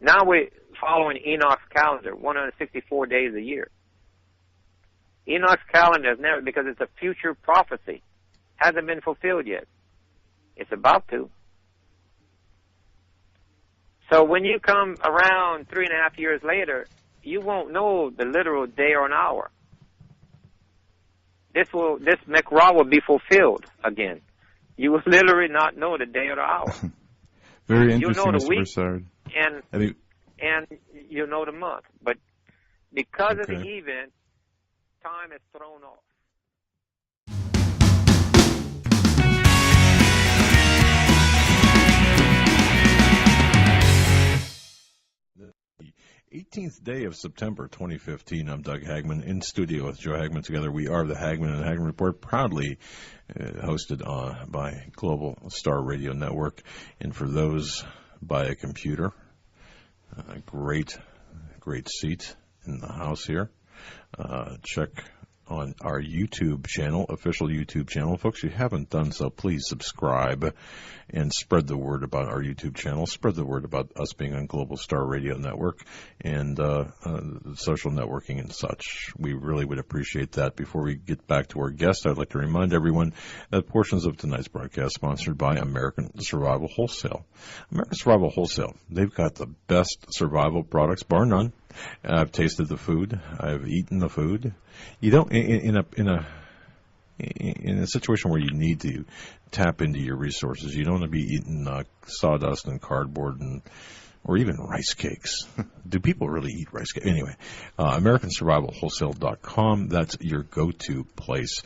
Now we're following Enoch's calendar, 164 days a year. Enoch's calendar is never, because it's a future prophecy, hasn't been fulfilled yet. It's about to. So when you come around 3.5 years later, you won't know the literal day or an hour. This mikrah will be fulfilled again. You will literally not know the day or the hour. Very interesting, You'll know the Mr. week, Broussard. and you'll know the month. But because of the Okay. event, time is thrown off. 18th day of September 2015. I'm Doug Hagmann in studio with Joe Hagmann. Together we are the Hagmann and Hagmann Report, proudly hosted by Global Star Radio Network. And for those by a computer, great seat in the house here. Check on our YouTube channel, official YouTube channel. Folks, if you haven't done so, please subscribe and spread the word about our YouTube channel. Spread the word about us being on Global Star Radio Network and social networking and such. We really would appreciate that. Before we get back to our guest, I'd like to remind everyone that portions of tonight's broadcast sponsored by American Survival Wholesale. American Survival Wholesale, they've got the best survival products, bar none. I've tasted the food. I've eaten the food. You don't in a in a situation where you need to tap into your resources. You don't want to be eating sawdust and cardboard or even rice cakes. Do people really eat rice cakes? Anyway, AmericanSurvivalWholesale.com, that's your go-to place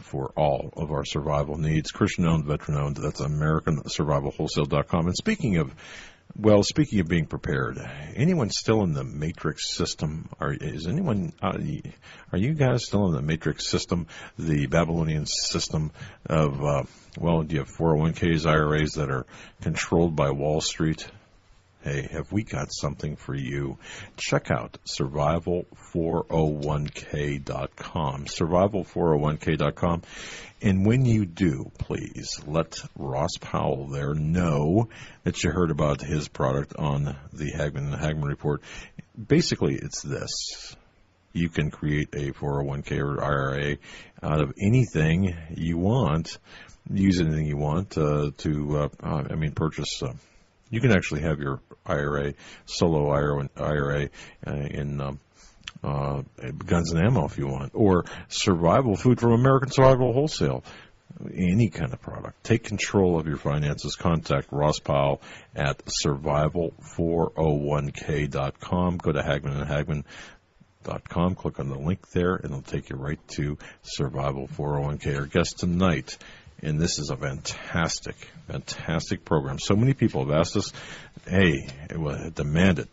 for all of our survival needs. Christian-owned, veteran-owned, that's AmericanSurvivalWholesale.com. And speaking of being prepared, anyone still in the matrix system? Are you guys still in the matrix system, the Babylonian system of, do you have 401ks, IRAs that are controlled by Wall Street? Hey, have we got something for you? Check out survival401k.com, survival401k.com. And when you do, please let Ross Powell there know that you heard about his product on the Hagmann Report. Basically, it's this. You can create a 401k or IRA out of anything you want, use anything you want purchase. You can actually have your IRA, solo IRA in guns and ammo if you want, or survival food from American Survival Wholesale. Any kind of product. Take control of your finances. Contact Ross Powell at survival401k.com. Go to Hagmann and Hagmann.com. Click on the link there, and it'll take you right to Survival 401k. Our guest tonight. And this is a fantastic program. So many people have asked us, hey, demand it.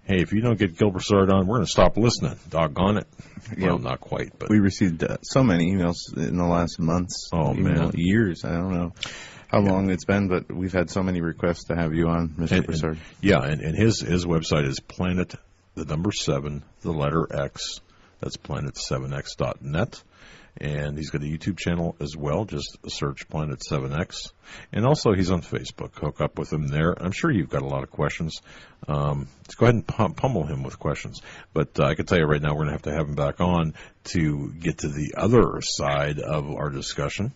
Hey, if you don't get Gil Broussard on, we're going to stop listening. Doggone it. Yeah, well, not quite. But we received so many emails in the last months. Oh, man. Years. I don't know how long it's been, but we've had so many requests to have you on, Mr. Broussard. And his website is Planet, the number 7, the letter X. That's planet7x.net. And he's got a YouTube channel as well. Just search Planet 7X. And also he's on Facebook. Hook up with him there. I'm sure you've got a lot of questions. Let's go ahead and pummel him with questions. But I can tell you right now we're going to have him back on to get to the other side of our discussion,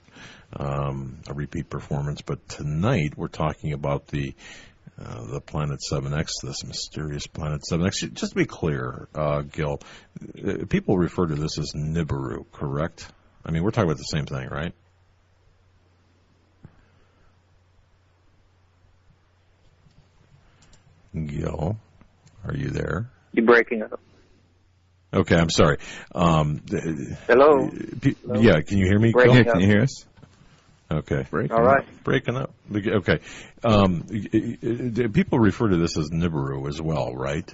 a repeat performance. But tonight we're talking about the Planet 7X, this mysterious Planet 7X. Just to be clear, Gil, people refer to this as NIBIRU, correct? I mean, we're talking about the same thing, right? Gil, are you there? You're breaking up. Okay, I'm sorry. Hello? Yeah, can you hear me, Gil? Yeah, can you hear us? Okay. All right. Breaking up. Okay. People refer to this as NIBIRU as well, right?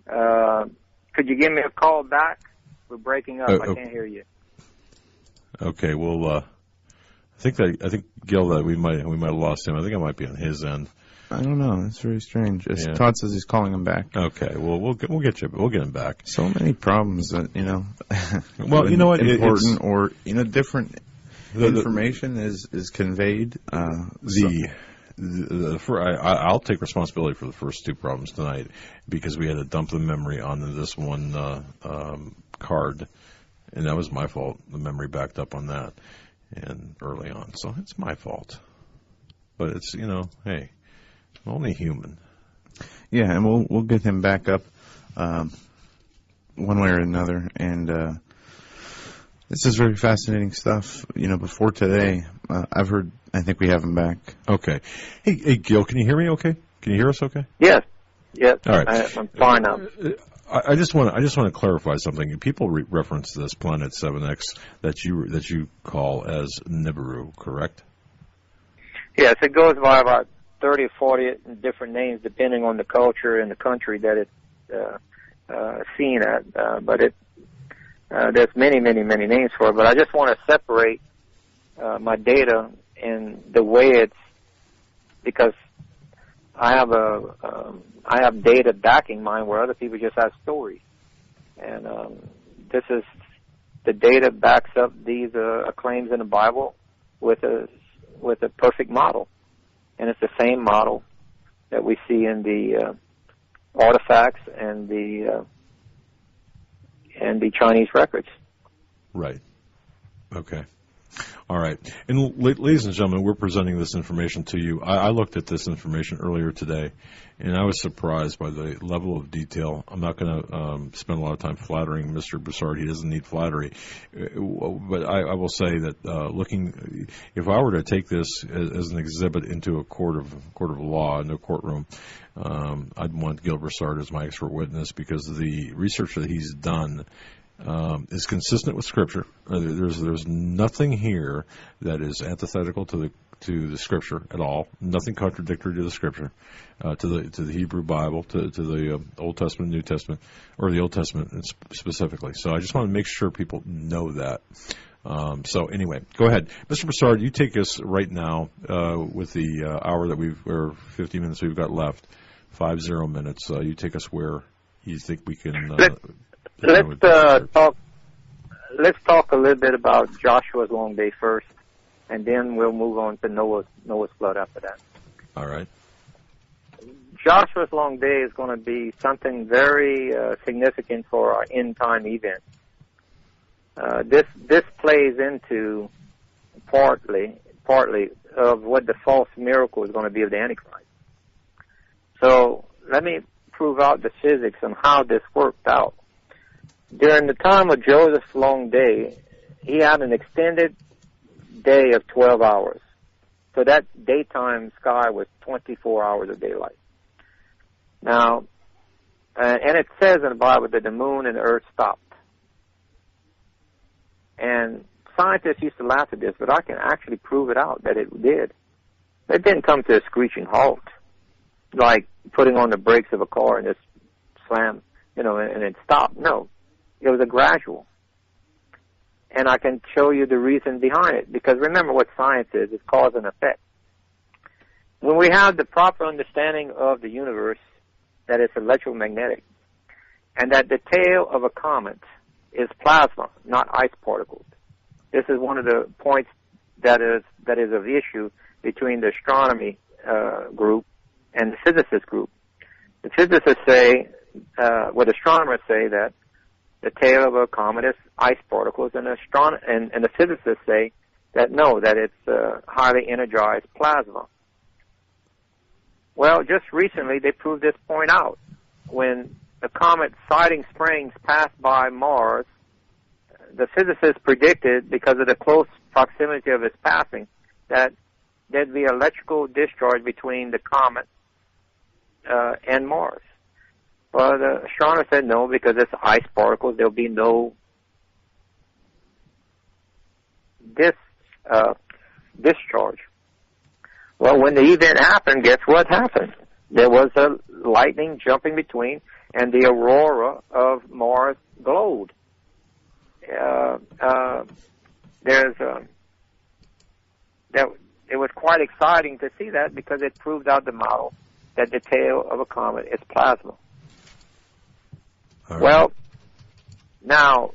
Could you give me a call back? We're breaking up. I can't hear you. Okay. Well, I think Gil, that we might have lost him. I think it might be on his end. I don't know. That's very strange. Todd says he's calling him back. Okay. Well, we'll get him back. So many problems that Well, you know what? Important or different information is conveyed. I'll take responsibility for the first two problems tonight because we had to dump the memory onto this one card, and that was my fault. The memory backed up on that and early on, so it's my fault. But it's hey. Only human. Yeah, and we'll get him back up one way or another. And this is very fascinating stuff. Before today, I think we have him back. Okay. Hey, Gil, can you hear me okay? Can you hear us okay? Yes. All right. I'm fine now. I just want to clarify something. People reference this Planet 7X that you call as NIBIRU, correct? Yes, it goes by about 30 or 40 different names depending on the culture and the country that it's seen at. But there's many names for it. But I just want to separate my data in the way it's, because I have data backing mine where other people just have stories. And this is, the data backs up these claims in the Bible with a perfect model. And it's the same model that we see in the artifacts and the Chinese records. Right. Okay. All right. And ladies and gentlemen, we're presenting this information to you. I looked at this information earlier today, and I was surprised by the level of detail. I'm not going to spend a lot of time flattering Mr. Broussard. He doesn't need flattery. But I will say that if I were to take this as an exhibit into a court of law, in a courtroom, I'd want Gil Broussard as my expert witness, because the research that he's done is consistent with Scripture. There's nothing here that is antithetical to the Scripture at all. Nothing contradictory to the Scripture, to the Hebrew Bible, to the Old Testament, New Testament, or the Old Testament specifically. So I just want to make sure people know that. So anyway, go ahead, Mr. Broussard. You take us right now with the hour that or 50 minutes we've got left. 50 minutes. You take us where you think we can. Let's talk a little bit about Joshua's long day first, and then we'll move on to Noah's flood after that. All right. Joshua's long day is going to be something very significant for our end time event. This plays into partly of what the false miracle is going to be of the Antichrist. So let me prove out the physics on how this worked out. During the time of Joseph's long day, he had an extended day of 12 hours. So that daytime sky was 24 hours of daylight. Now, and it says in the Bible that the moon and the earth stopped. And scientists used to laugh at this, but I can actually prove it out that it did. It didn't come to a screeching halt, like putting on the brakes of a car and just slam, and it stopped. No. It was a gradual. And I can show you the reason behind it, because remember what science is. It's cause and effect. When we have the proper understanding of the universe, that it's electromagnetic, and that the tail of a comet is plasma, not ice particles. This is one of the points that is of issue between the astronomy group and the physicist group. The physicists say, the astronomers say that the tail of a comet is ice particles, and the physicists say that no, that it's highly energized plasma. Well, just recently they proved this point out. When the comet Siding Springs passed by Mars, the physicists predicted, because of the close proximity of its passing, that there'd be electrical discharge between the comet and Mars. Well, the astronomer said no, because it's ice particles. There'll be no discharge. Well, when the event happened, guess what happened? There was a lightning jumping between, and the aurora of Mars glowed. It was quite exciting to see that, because it proved out the model that the tail of a comet is plasma. Right. Well, now,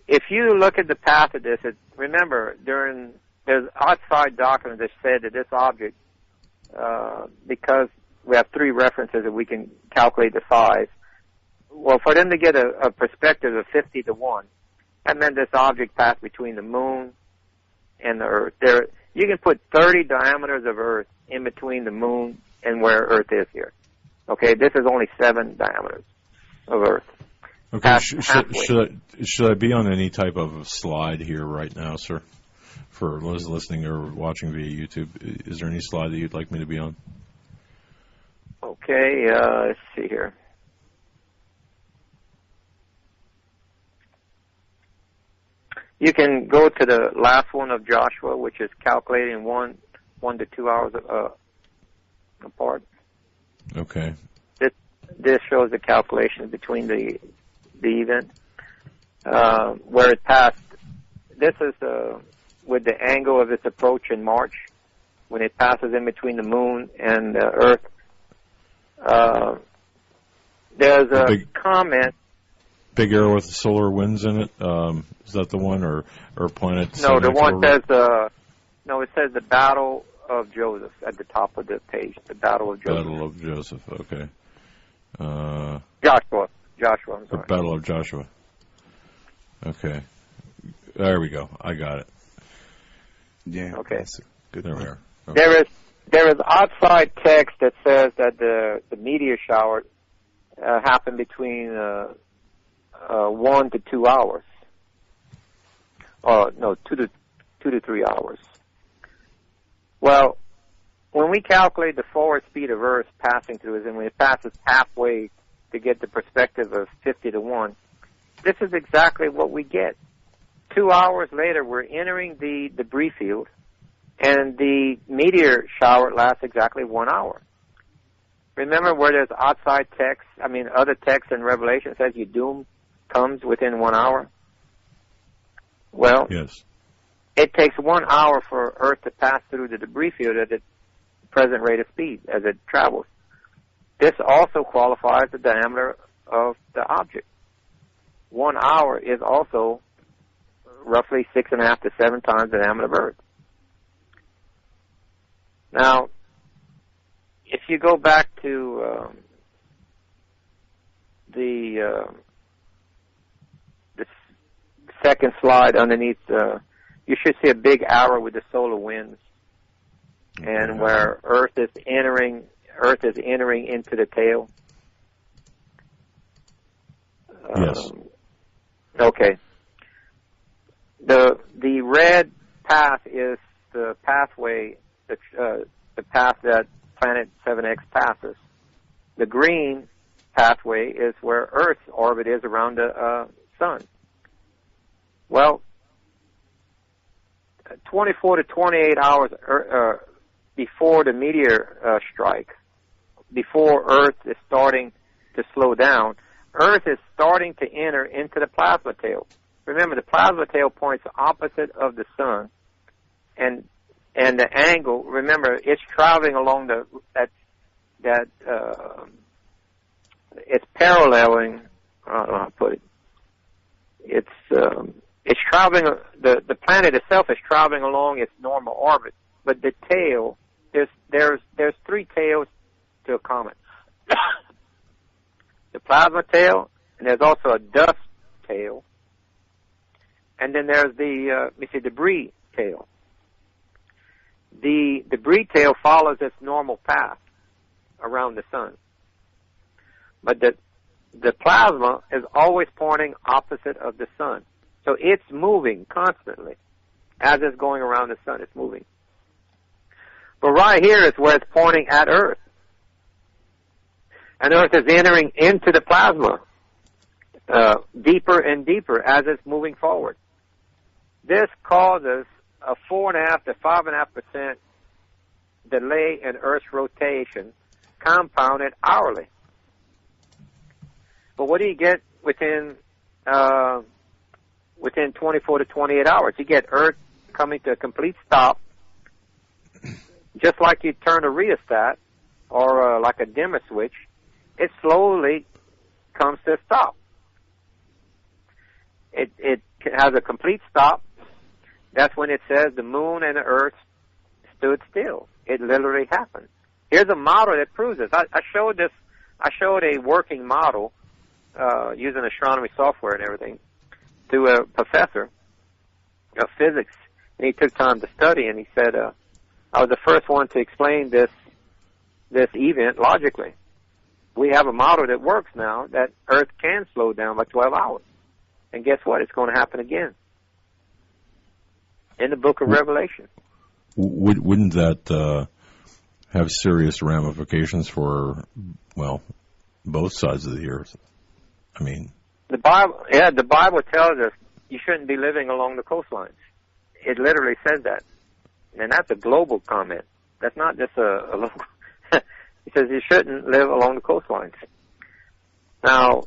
if you look at the path of this, remember, there's outside doctrine that said that this object, because we have three references that we can calculate the size, well, for them to get a perspective of 50 to 1, that meant this object passed between the moon and the Earth. You can put 30 diameters of Earth in between the moon and where Earth is here. Okay, this is only 7 diameters of Earth. Okay, should I be on any type of slide here right now, sir? For those listening or watching via YouTube, is there any slide that you'd like me to be on? Okay, let's see here. You can go to the last one of Joshua, which is calculating 1 to 2 hours apart. Okay. This shows the calculation between the event where it passed. This is with the angle of its approach in March, when it passes in between the moon and Earth. There's a comment. Big arrow with the solar winds in it. Is that the one, or planet? No, the one says it says the Battle of Joseph at the top of the page. The Battle of Joseph. Battle of Joseph. Okay. Joshua. I'm sorry. The Battle of Joshua. Okay. There we go. I got it. Yeah. Okay. That's a good There point. we are. Okay. There is outside text that says that the meteor shower happened between 1 to 2 hours. No, 2 to 3 hours. Well, when we calculate the forward speed of Earth passing through us, and when it passes halfway to get the perspective of 50 to 1, this is exactly what we get. 2 hours later, we're entering the debris field, and the meteor shower lasts exactly 1 hour. Remember where there's outside text, other text in Revelation says your doom comes within 1 hour? Well, Yes. it takes 1 hour for Earth to pass through the debris field at its present rate of speed as it travels. This also qualifies the diameter of the object. 1 hour is also roughly 6.5 to 7 times the diameter of Earth. Now, if you go back to the second slide underneath, you should see a big arrow with the solar winds, and where Earth is entering into the tail. Yes. Okay. The red path is the pathway, the path that planet 7X passes. The green pathway is where Earth's orbit is around the sun. Well, 24 to 28 hours before the meteor strike, before Earth is starting to slow down, Earth is starting to enter into the plasma tail. Remember, the plasma tail points opposite of the sun, and the angle. Remember, it's traveling along it's paralleling. I don't know how to put it. It's traveling. The planet itself is traveling along its normal orbit, but the tail, there's 3 tails to a comet. The plasma tail, and there's also a dust tail, and then there's the debris tail. The debris tail follows its normal path around the sun, but the plasma is always pointing opposite of the sun, so it's moving constantly as it's going around the sun. It's moving, but right here is where it's pointing at Earth. And Earth is entering into the plasma deeper and deeper as it's moving forward. This causes a 4.5 to 5.5% delay in Earth's rotation, compounded hourly. But what do you get within 24 to 28 hours? You get Earth coming to a complete stop, just like you turn a rheostat or like a dimmer switch. It slowly comes to a stop. It has a complete stop. That's when it says the moon and the Earth stood still. It literally happened. Here's a model that proves this. I showed this. I showed a working model using astronomy software and everything to a professor of physics, and he took time to study. And he said, "I was the first one to explain this event logically. We have a model that works now that Earth can slow down by 12 hours. And guess what? It's going to happen again in the book of Revelation." Wouldn't that have serious ramifications for, both sides of the earth? The Bible tells us you shouldn't be living along the coastlines. It literally says that. And that's a global comment. That's not just a local. He says you shouldn't live along the coastlines. Now,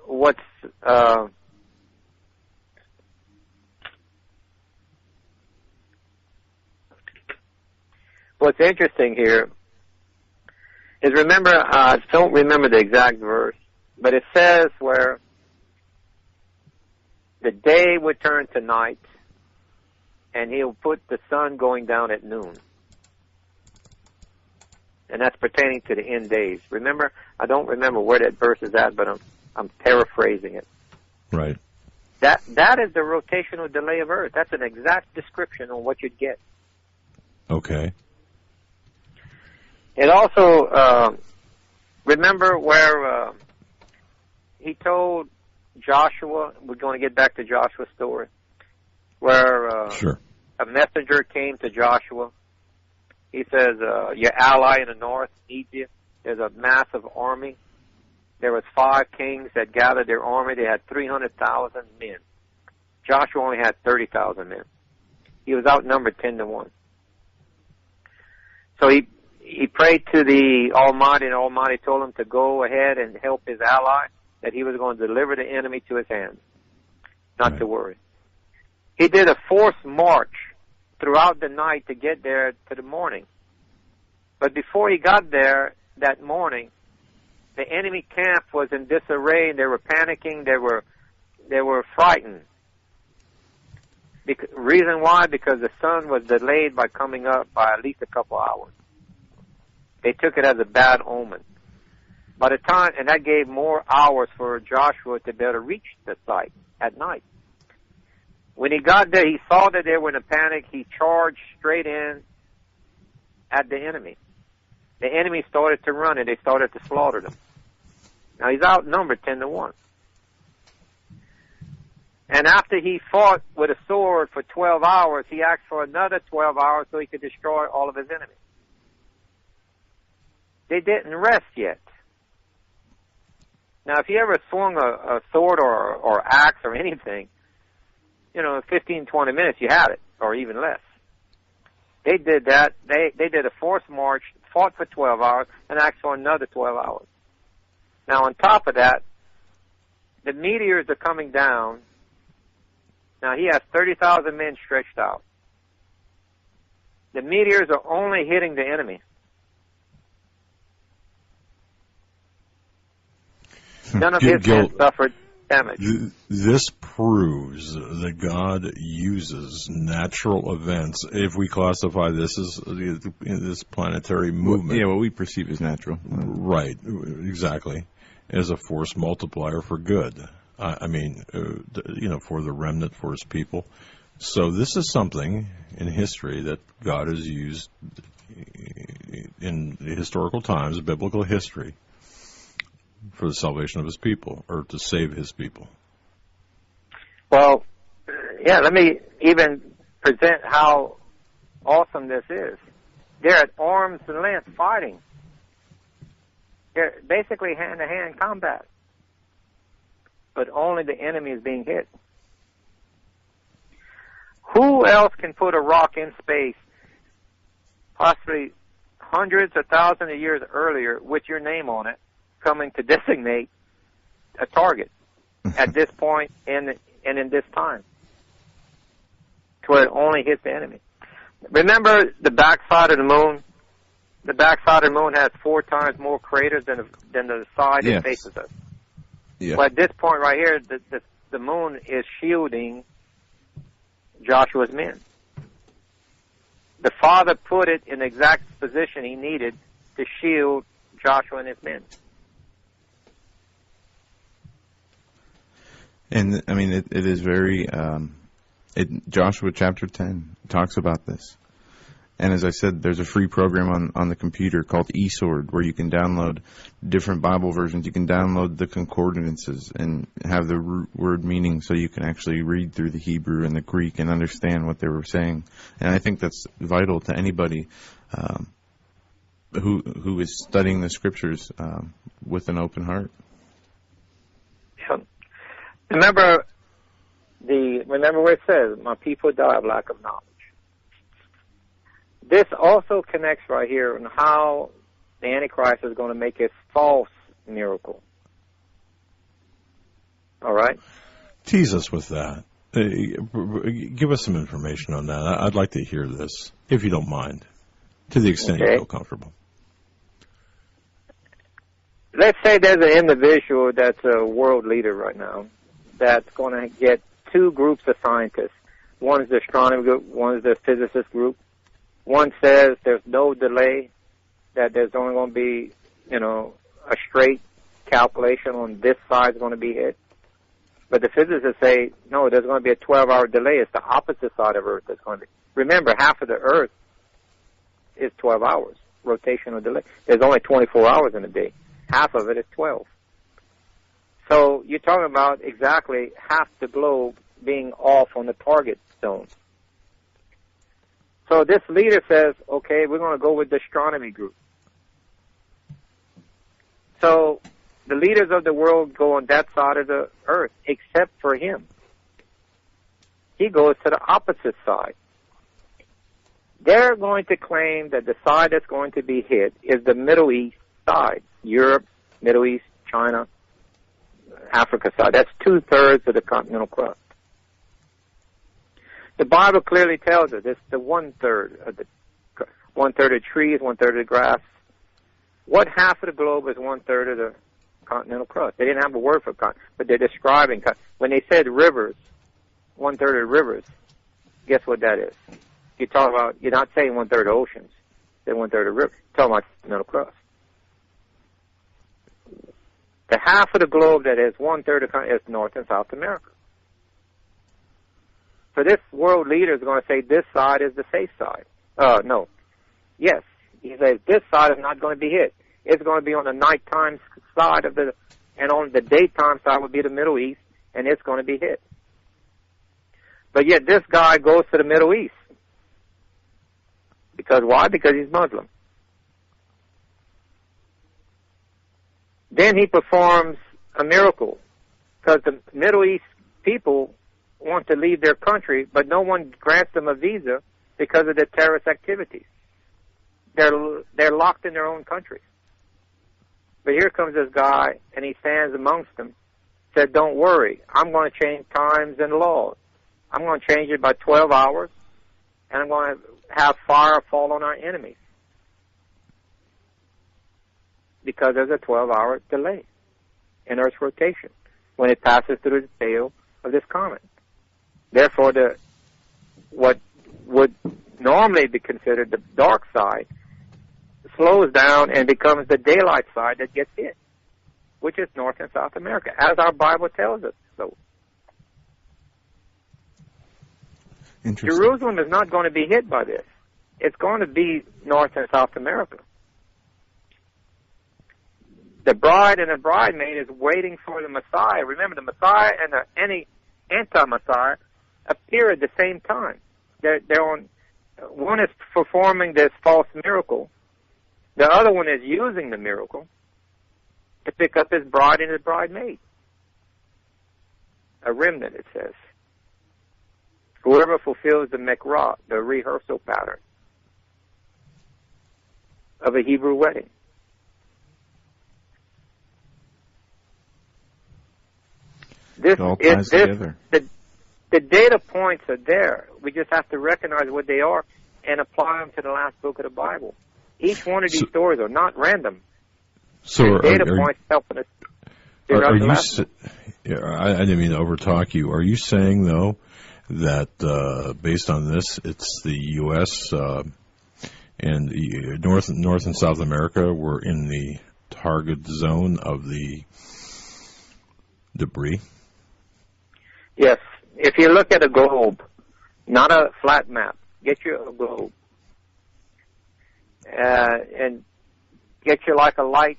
what's interesting here is, remember, I don't remember the exact verse, but it says where the day would turn to night, and he'll put the sun going down at noon. And that's pertaining to the end days. Remember, I don't remember where that verse is at, but I'm paraphrasing it. Right. That is the rotational delay of Earth. That's an exact description on what you'd get. Okay. It also, remember where he told Joshua, we're going to get back to Joshua's story, where Sure. a messenger came to Joshua. He says, your ally in the north needs you. There's a massive army. There was 5 kings that gathered their army. They had 300,000 men. Joshua only had 30,000 men. He was outnumbered 10-1. So he prayed to the Almighty, and the Almighty told him to go ahead and help his ally, that he was going to deliver the enemy to his hands. Not to worry. He did a forced march throughout the night to get there to the morning. But before he got there that morning, the enemy camp was in disarray. They were panicking. They were frightened. Reason why? Because the sun was delayed by coming up by at least a couple hours. They took it as a bad omen. By the time, and that gave more hours for Joshua to be able to reach the site at night. When he got there, he saw that they were in a panic. He charged straight in at the enemy. The enemy started to run, and they started to slaughter them. Now, he's outnumbered 10-1. And after he fought with a sword for 12 hours, he asked for another 12 hours so he could destroy all of his enemies. They didn't rest yet. Now, if you ever swung a sword or axe or anything, in 15, 20 minutes you had it, or even less. They did that. They did a forced march, fought for 12 hours, and asked for another 12 hours. Now, on top of that, the meteors are coming down. Now, he has 30,000 men stretched out. The meteors are only hitting the enemy. None of his men suffered damage. This proves that God uses natural events, if we classify this as this planetary movement. Yeah, what we perceive as natural. Right, exactly, as a force multiplier for good. I mean, for the remnant, for his people. So this is something in history that God has used in historical times, biblical history, for the salvation of his people, or to save his people. Well, yeah, let me even present how awesome this is. They're at arm's length fighting. They're basically hand-to-hand combat. But only the enemy is being hit. Who else can put a rock in space, possibly hundreds or thousands of years earlier, with your name on it, coming to designate a target at this point and in this time, to where it only hits the enemy? Remember the backside of the moon? The backside of the moon has 4 times more craters than the side it faces us. Yeah. But at this point right here, the moon is shielding Joshua's men. The Father put it in the exact position he needed to shield Joshua and his men. And, I mean, it is very, Joshua chapter 10 talks about this. And as I said, there's a free program on the computer called eSword, where you can download different Bible versions. You can download the concordances and have the root word meaning, so you can actually read through the Hebrew and the Greek and understand what they were saying. And I think that's vital to anybody who is studying the Scriptures with an open heart. Remember what it says, my people die of lack of knowledge. This also connects right here on how the Antichrist is going to make a false miracle. All right? Tease us with that. Give us some information on that. I'd like to hear this, if you don't mind, to the extent you feel comfortable. Let's say there's an individual that's a world leader right now that's going to get 2 groups of scientists. One is the astronomy group, one is the physicist group. One says there's no delay, that there's only going to be, a straight calculation on this side is going to be hit. But the physicists say, no, there's going to be a 12-hour delay. It's the opposite side of Earth that's going to be. Remember, half of the Earth is 12 hours, rotational delay. There's only 24 hours in a day. Half of it is 12. So you're talking about exactly half the globe being off on the target zone. So this leader says, okay, we're going to go with the astronomy group. So the leaders of the world go on that side of the earth, except for him. He goes to the opposite side. They're going to claim that the side that's going to be hit is the Middle East side. Europe, Middle East, China, Africa side. That's 2/3 of the continental crust. The Bible clearly tells us it's the 1/3 of the trees, 1/3 of the grass. What half of the globe is 1/3 of the continental crust? They didn't have a word for continent, but they're describing. When they said rivers, 1/3 of the rivers, guess what that is? You're not saying 1/3 of oceans. They're 1/3 of rivers. You're talking about continental crust. The half of the globe that is 1/3 of the continent is North and South America. So this world leader is going to say this side is the safe side. No. Yes. He says this side is not going to be hit. It's going to be on the nighttime side and on the daytime side would be the Middle East, and it's going to be hit. But yet this guy goes to the Middle East. Because why? Because he's Muslim. Then he performs a miracle. Because the Middle East people want to leave their country, but no one grants them a visa because of their terrorist activities. They're locked in their own country. But here comes this guy, and he stands amongst them, said, don't worry, I'm going to change times and laws. I'm going to change it by 12 hours, and I'm going to have fire fall on our enemies. Because there's a 12-hour delay in Earth's rotation when it passes through the tail of this comet. Therefore, what would normally be considered the dark side slows down and becomes the daylight side that gets hit, which is North and South America, as our Bible tells us so. Jerusalem is not going to be hit by this. It's going to be North and South America. The bride and the bridemaid is waiting for the Messiah. Remember, the Messiah and any anti-Messiah appear at the same time. They're on. One is performing this false miracle. The other one is using the miracle to pick up his bride and his bridemaid. A remnant, it says. Whoever fulfills the mikrah, the rehearsal pattern of a Hebrew wedding. This all ties together. The data points are there. We just have to recognize what they are and apply them to the last book of the Bible. Each one of these stories are not random. So data points helping us figure out the last book. I didn't mean to overtalk you. Are you saying, though, that based on this, it's the U.S. And North and South America were in the target zone of the debris? Yes. If you look at a globe, not a flat map, get you a globe, and get you like a light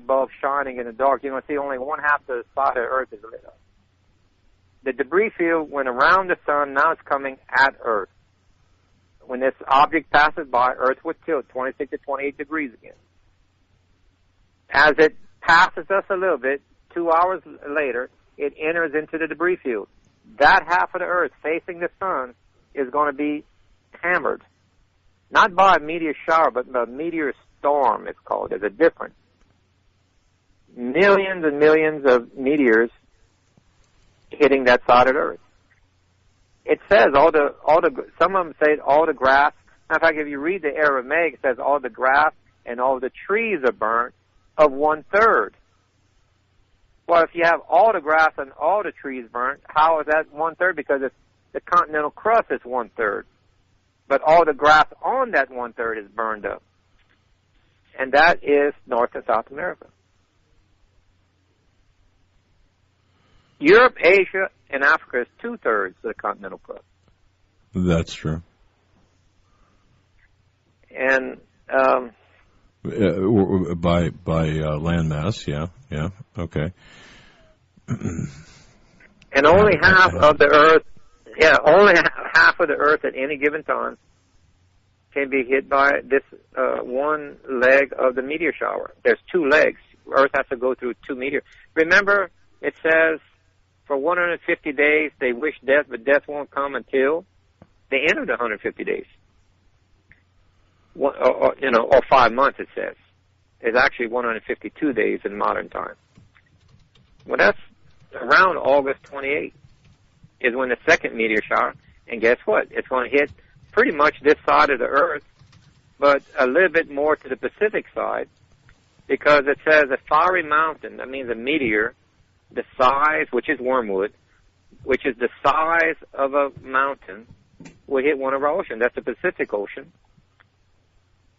bulb shining in the dark. You're going to see only one half of the side of the Earth is lit up. The debris field went around the sun. Now it's coming at Earth. When this object passes by, Earth would tilt 26 to 28 degrees again. As it passes us a little bit, 2 hours later, it enters into the debris field. That half of the Earth facing the sun is going to be hammered. Not by a meteor shower, but a meteor storm, it's called. There's a difference. Millions and millions of meteors hitting that side of the Earth. It says some of them say all the grass. In fact, if you read the Aramaic, it says all the grass and all the trees are burnt of 1/3. Well, if you have all the grass and all the trees burnt, how is that 1/3? Because the continental crust is 1/3. But all the grass on that 1/3 is burned up. And that is North and South America. Europe, Asia, and Africa is 2/3 of the continental crust. That's true. And by landmass, yeah, okay. And only half of the Earth, only half of the Earth at any given time can be hit by this one leg of the meteor shower. There's two legs. Earth has to go through two meteors. Remember, it says for 150 days they wish death, but death won't come until the end of the 150 days. Or 5 months, it says. It's actually 152 days in modern time. Well, that's around August 28th is when the second meteor shower, and guess what? It's going to hit pretty much this side of the Earth, but a little bit more to the Pacific side, because it says a fiery mountain, that means a meteor, the size, which is wormwood, which is the size of a mountain, will hit one of our oceans. That's the Pacific Ocean.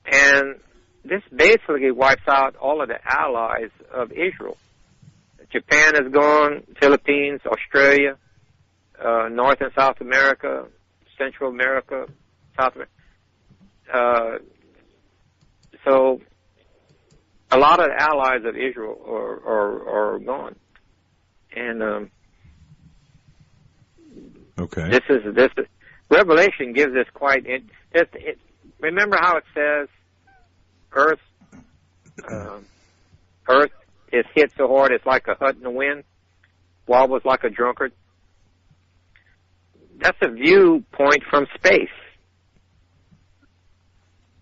And this basically wipes out all of the allies of Israel. Japan is gone, Philippines, Australia, North and South America, Central America, South America. So a lot of the allies of Israel are gone. And okay. This is Revelation gives us quite. Remember how it says Earth is hit so hard it's like a hut in the wind, wobbles like a drunkard. That's a viewpoint from space.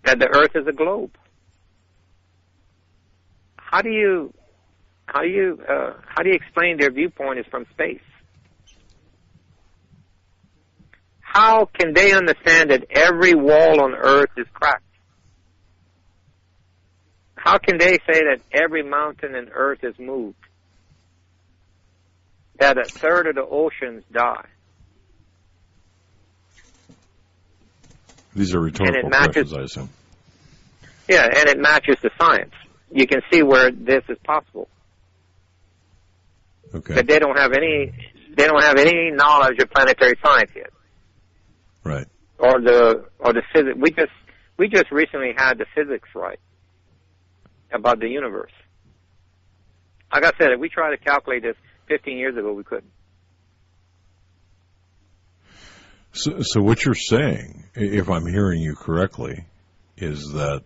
That the Earth is a globe. How do you explain their viewpoint is from space? How can they understand that every wall on Earth is cracked? How can they say that every mountain in Earth is moved? That a third of the oceans die? These are rhetorical questions, I assume. Yeah, and it matches the science. You can see where this is possible. Okay. But they don't have any knowledge of planetary science yet. Right. Or the physics. We just recently had the physics right about the universe. Like I said, if we tried to calculate this 15 years ago, we couldn't. So what you're saying, if I'm hearing you correctly, is that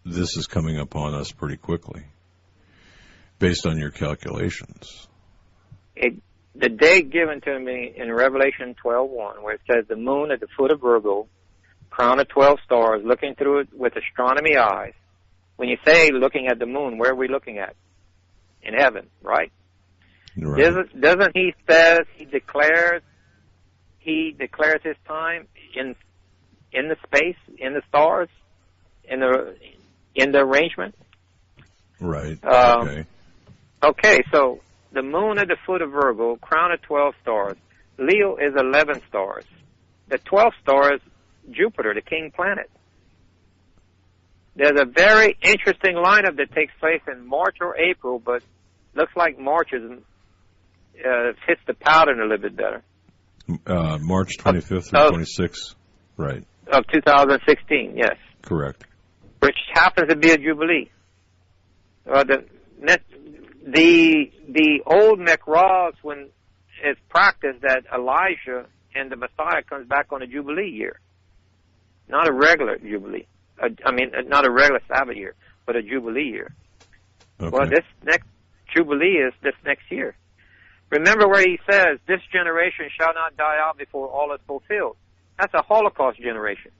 this is coming upon us pretty quickly, based on your calculations. The date given to me in Revelation 12:1, where it says the moon at the foot of Virgo, crown of 12 stars, looking through it with astronomy eyes. When you say looking at the moon, where are we looking at? In heaven, right? Doesn't he says he declares his time in the space, in the stars, in the arrangement? Right. Okay. Okay, so the moon at the foot of Virgo, crown of 12 stars. Leo is 11 stars. The 12th star is Jupiter, the king planet. There's a very interesting lineup that takes place in March or April, but looks like March fits the pattern a little bit better. March 25th through 26th, right. Of 2016, yes. Correct. Which happens to be a Jubilee. The old Mekras, when it's practiced that Elijah and the Messiah comes back on a Jubilee year. Not a regular Jubilee. Not a regular Sabbath year, but a Jubilee year. Okay. Well, this next Jubilee is this next year. Remember where he says, this generation shall not die out before all is fulfilled. That's a Holocaust generation.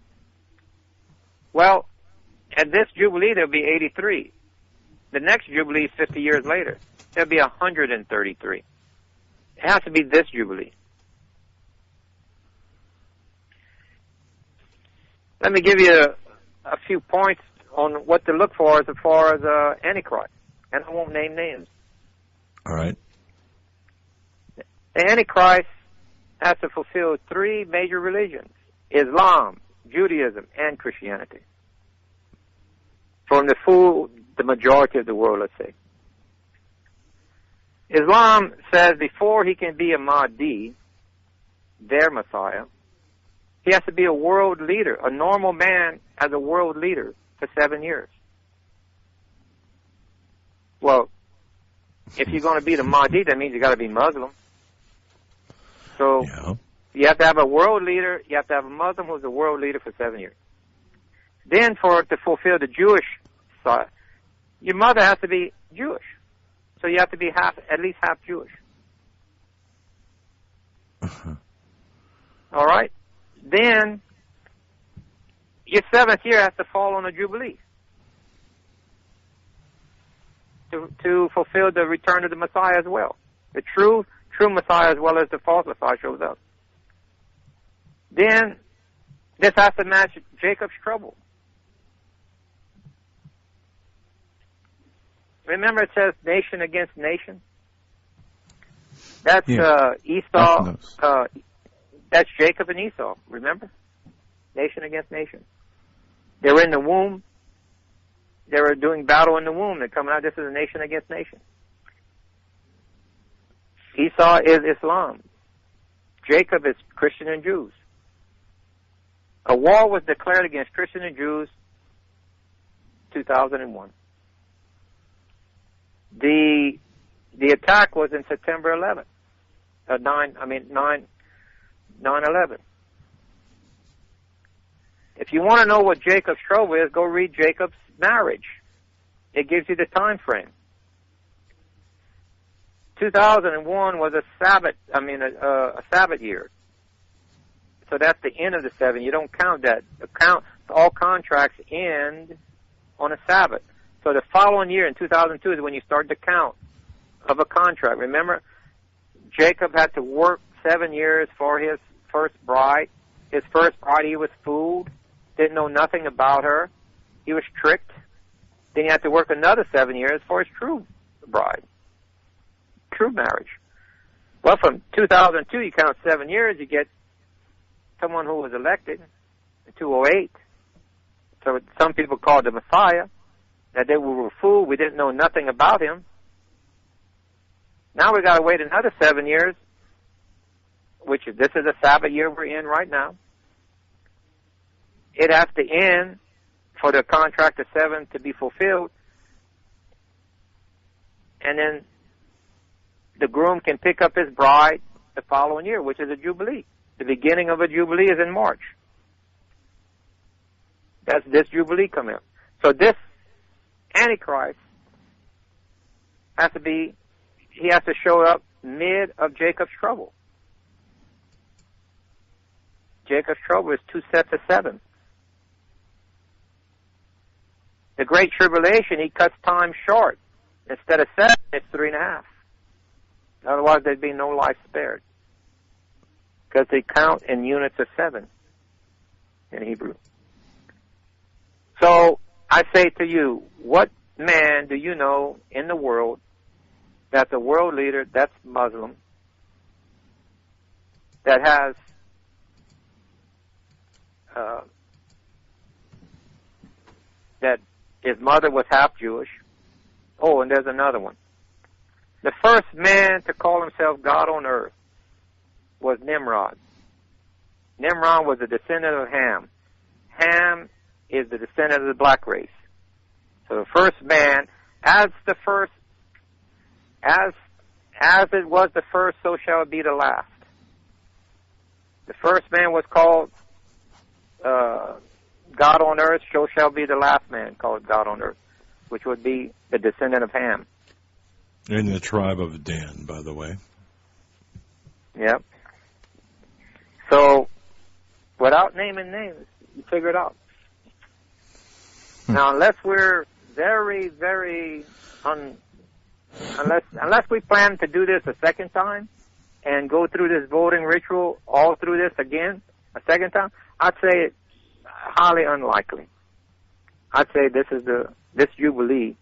Well, at this Jubilee, there'll be 83. The next Jubilee is 50 years later. There'll be 133. It has to be this Jubilee. Let me give you a few points on what to look for as far as Antichrist. And I won't name names. All right. The Antichrist has to fulfill three major religions: Islam, Judaism, and Christianity. From the majority of the world, let's say. Islam says before he can be a Mahdi, their Messiah, he has to be a world leader, a normal man as a world leader for 7 years. Well, if you're going to be the Mahdi, that means you got to be Muslim. So you have to have a world leader. You have to have a Muslim who's a world leader for 7 years. Then, to fulfill the Jewish side, your mother has to be Jewish. So you have to be at least half Jewish. All right. Then your 7th year has to fall on a Jubilee to fulfill the return of the Messiah as well. The true Messiah as well as the false Messiah shows up. Then this has to match Jacob's trouble. Remember it says nation against nation? That's Esau. That's Jacob and Esau, remember? Nation against nation. They were in the womb. They were doing battle in the womb. They're coming out. This is a nation against nation. Esau is Islam. Jacob is Christian and Jews. A war was declared against Christian and Jews 2001. The attack was in September 11th. 9/11. If you want to know what Jacob's trouble is, go read Jacob's marriage. It gives you the time frame. 2001 was a Sabbath year. So that's the end of the 7. You don't count that. All contracts end on a Sabbath. So the following year in 2002 is when you start the count of a contract. Remember, Jacob had to work 7 years for his first bride. His first bride, he was fooled, didn't know nothing about her. He was tricked. Then he had to work another 7 years for his true bride, true marriage. Well, from 2002, you count 7 years, you get someone who was elected in 2008. So some people called the Messiah, that they were fooled. We didn't know nothing about him. Now we got to wait another 7 years, this is a Sabbath year we're in right now. It has to end for the contract of 7 to be fulfilled. And then the groom can pick up his bride the following year, which is a Jubilee. The beginning of a Jubilee is in March. That's this Jubilee coming up. So this Antichrist he has to show up mid of Jacob's trouble. Jacob's trouble is 2 sets of 7. The Great Tribulation, he cuts time short. Instead of 7, it's 3.5. Otherwise, there'd be no life spared. Because they count in units of 7 in Hebrew. So, I say to you, what man do you know in the world that's a world leader, that's Muslim, that has that his mother was half Jewish? Oh, and there's another one. The first man to call himself God on earth was Nimrod. Nimrod was a descendant of Ham. Ham is the descendant of the black race. So the first man, as it was the first, so shall it be the last. The first man was called God on earth, so shall be the last man called God on earth, which would be the descendant of Ham. In the tribe of Dan, by the way. Yep. So, without naming names, you figure it out. Now, unless we're very, very, unless we plan to do this a second time and go through this voting ritual all through this again a second time, I'd say it's highly unlikely. I'd say this Jubilee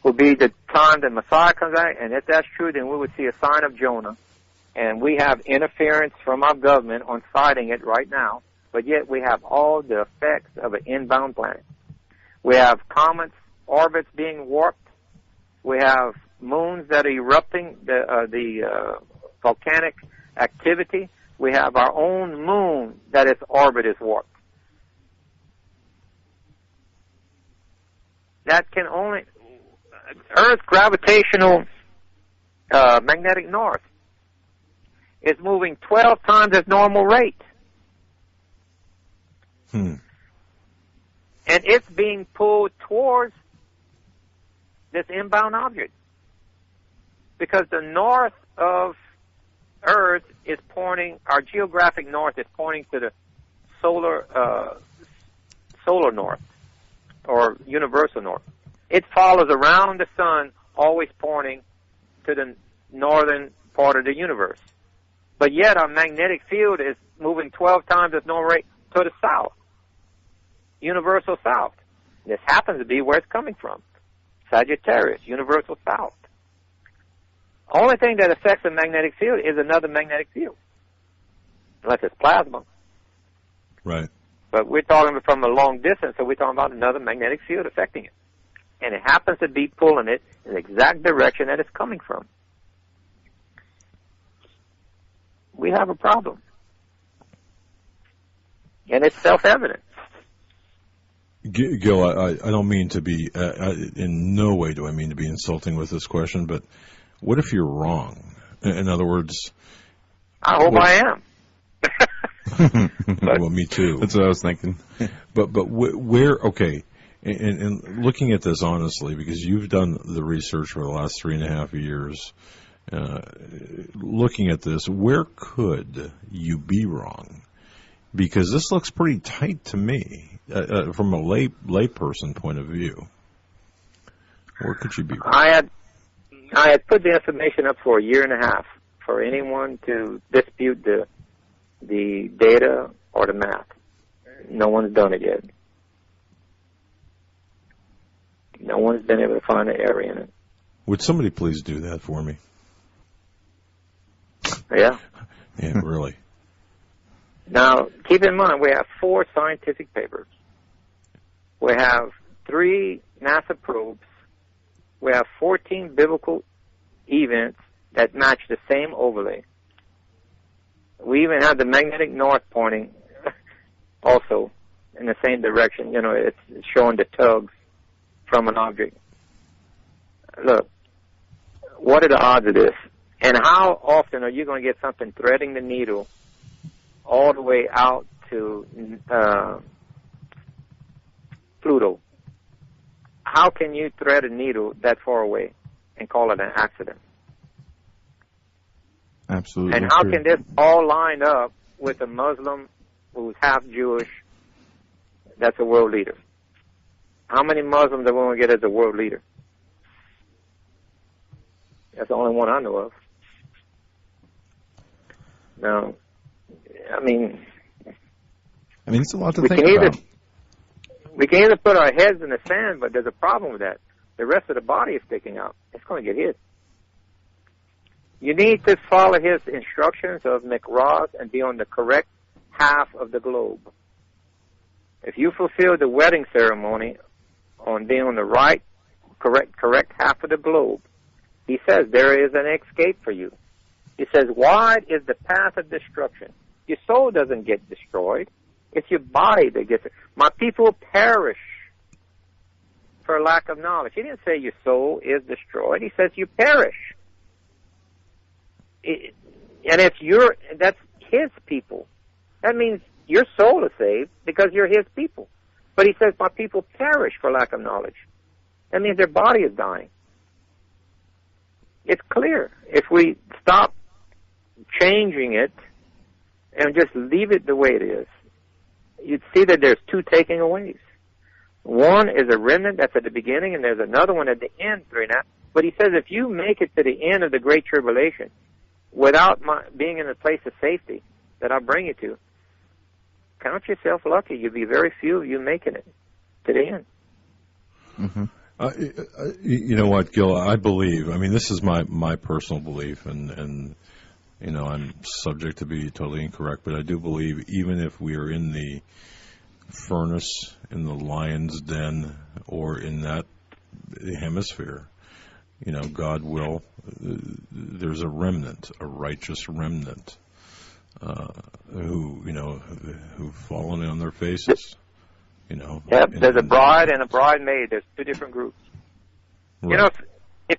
will be the time that Messiah comes out, and if that's true, then we would see a sign of Jonah. And we have interference from our government on fighting it right now, but yet we have all the effects of an inbound planet. We have comets, orbits being warped. We have moons that are erupting, the volcanic activity. We have our own moon that its orbit is warped. That can only... Earth's gravitational magnetic north is moving 12 times its normal rate. And it's being pulled towards this inbound object. Because the north of Earth is pointing, our geographic north is pointing to the solar north, or universal north. It follows around the sun, always pointing to the northern part of the universe. But yet our magnetic field is moving 12 times its normal rate to the south, universal south. This happens to be where it's coming from. Sagittarius, universal south. Only thing that affects the magnetic field is another magnetic field, unless it's plasma. Right. But we're talking from a long distance, so we're talking about another magnetic field affecting it. And it happens to be pulling it in the exact direction that it's coming from. We have a problem. And it's self-evident. Gil, I don't mean to be, in no way do I mean to be insulting with this question, but what if you're wrong? In other words... I hope I am. Well, me too. That's what I was thinking. But where, okay, and looking at this honestly, because you've done the research for the last 3.5 years, looking at this, where could you be wrong? Because this looks pretty tight to me, from a layperson point of view. Where could you be wrong? I had put the information up for 1.5 years for anyone to dispute the data or the math. No one's done it yet. No one's been able to find an error in it. Would somebody please do that for me? Yeah. Yeah, really. Now, keep in mind, we have 4 scientific papers. We have 3 NASA probes. We have 14 biblical events that match the same overlay. We even have the magnetic north pointing also in the same direction. You know, it's showing the tugs from an object. Look, what are the odds of this? And how often are you going to get something threading the needle all the way out to Pluto? How can you thread a needle that far away and call it an accident? Absolutely. And how true. can this all line up with a Muslim who's half Jewish that's a world leader? How many Muslims are we going to get as a world leader? That's the only one I know of. Now, I mean, it's a lot to think about. We can either put our heads in the sand, but there's a problem with that. The rest of the body is sticking out. It's going to get hit. You need to follow his instructions of McRoss and be on the correct half of the globe. If you fulfill the wedding ceremony on being on the right, correct half of the globe, he says there is an escape for you. He says, wide is the path of destruction. Your soul doesn't get destroyed. It's your body that gets it. My people perish for lack of knowledge. He didn't say your soul is destroyed. He says you perish. And that's his people. That means your soul is saved because you're his people. But he says, my people perish for lack of knowledge. That means their body is dying. It's clear. If we stop changing it and just leave it the way it is, you'd see that there's 2 taking aways. One is a remnant that's at the beginning, and there's another one at the end, 3.5. But he says if you make it to the end of the Great Tribulation without being in a place of safety that I'll bring you to, count yourself lucky. You'll be very few of you making it to the end. Mm-hmm. You know what, Gil? I believe. I mean, this is my personal belief, and you know, I'm subject to be totally incorrect, but I do believe even if we are in the furnace, in the lion's den, or in that hemisphere, God will. There's a remnant, a righteous remnant, who've fallen on their faces. Yep, there's a bride and a bridemaid. There's two different groups. Right. If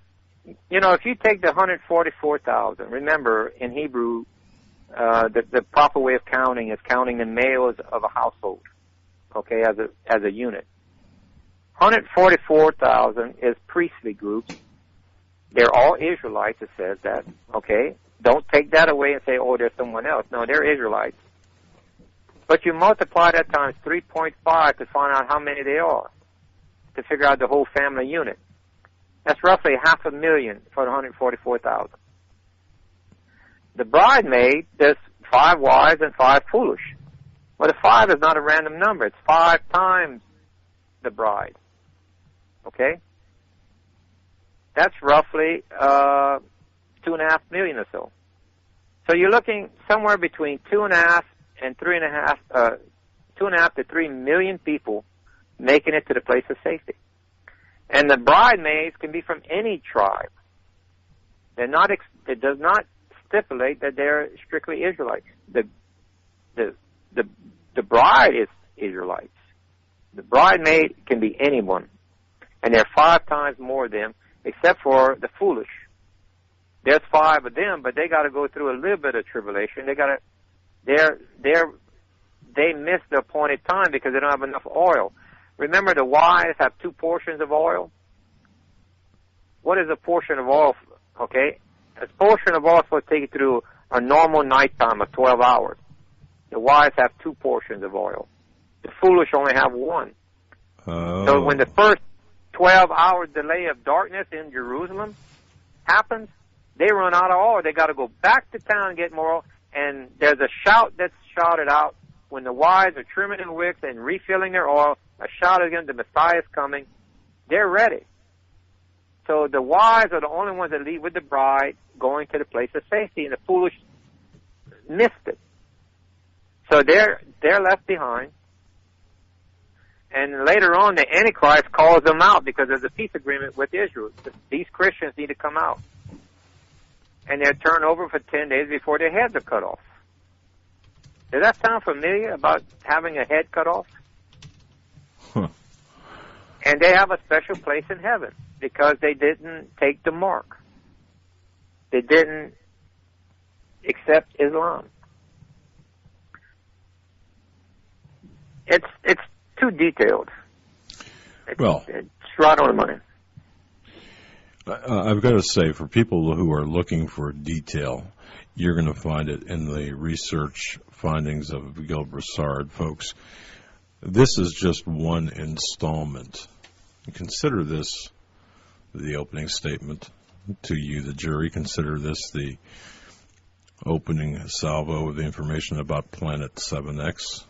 you take the 144,000, remember in Hebrew, the proper way of counting is counting the males of a household, okay, as a unit. 144,000 is priestly groups. They're all Israelites, it says that, okay? Don't take that away and say, oh, there's someone else. No, they're Israelites. But you multiply that times 3.5 to find out how many they are, to figure out the whole family unit. That's roughly 500,000 for the 144,000. The bridemaid, there's 5 wise and 5 foolish. Well, the 5 is not a random number. It's 5 times the bride. Okay? That's roughly 2.5 million or so. So you're looking somewhere between 2.5 and 3.5, 2.5 to 3 million people making it to the place of safety. And the bridesmaids can be from any tribe. They're not. It does not stipulate that they're strictly Israelites. The bride is Israelites. The bridesmaid can be anyone, and there are 5 times more of them, except for the foolish. There's 5 of them, but they got to go through a little bit of tribulation. They miss the appointed time because they don't have enough oil. Remember, the wise have 2 portions of oil. What is a portion of oil? Okay, a portion of oil is supposed to take you through a normal nighttime of 12 hours. The wise have 2 portions of oil. The foolish only have 1. Oh. So when the first 12-hour delay of darkness in Jerusalem happens, they run out of oil. They got to go back to town and get more oil. And there's a shout that's shouted out when the wise are trimming their wicks and refilling their oil. A shout again, the Messiah is coming. They're ready. So the wise are the only ones that leave with the bride going to the place of safety, and the foolish missed it. So they're left behind. And later on, the Antichrist calls them out because there's a peace agreement with Israel. These Christians need to come out. And they're turned over for 10 days before their heads are cut off. Does that sound familiar about having a head cut off? Huh. And they have a special place in heaven because they didn't take the mark. They didn't accept Islam. It's too detailed. It's right on the money. I've got to say, for people who are looking for detail, you're going to find it in the research findings of Gil Broussard, folks. This is just one installment. Consider this the opening statement to you, the jury. Consider this the opening salvo of the information about Planet 7X.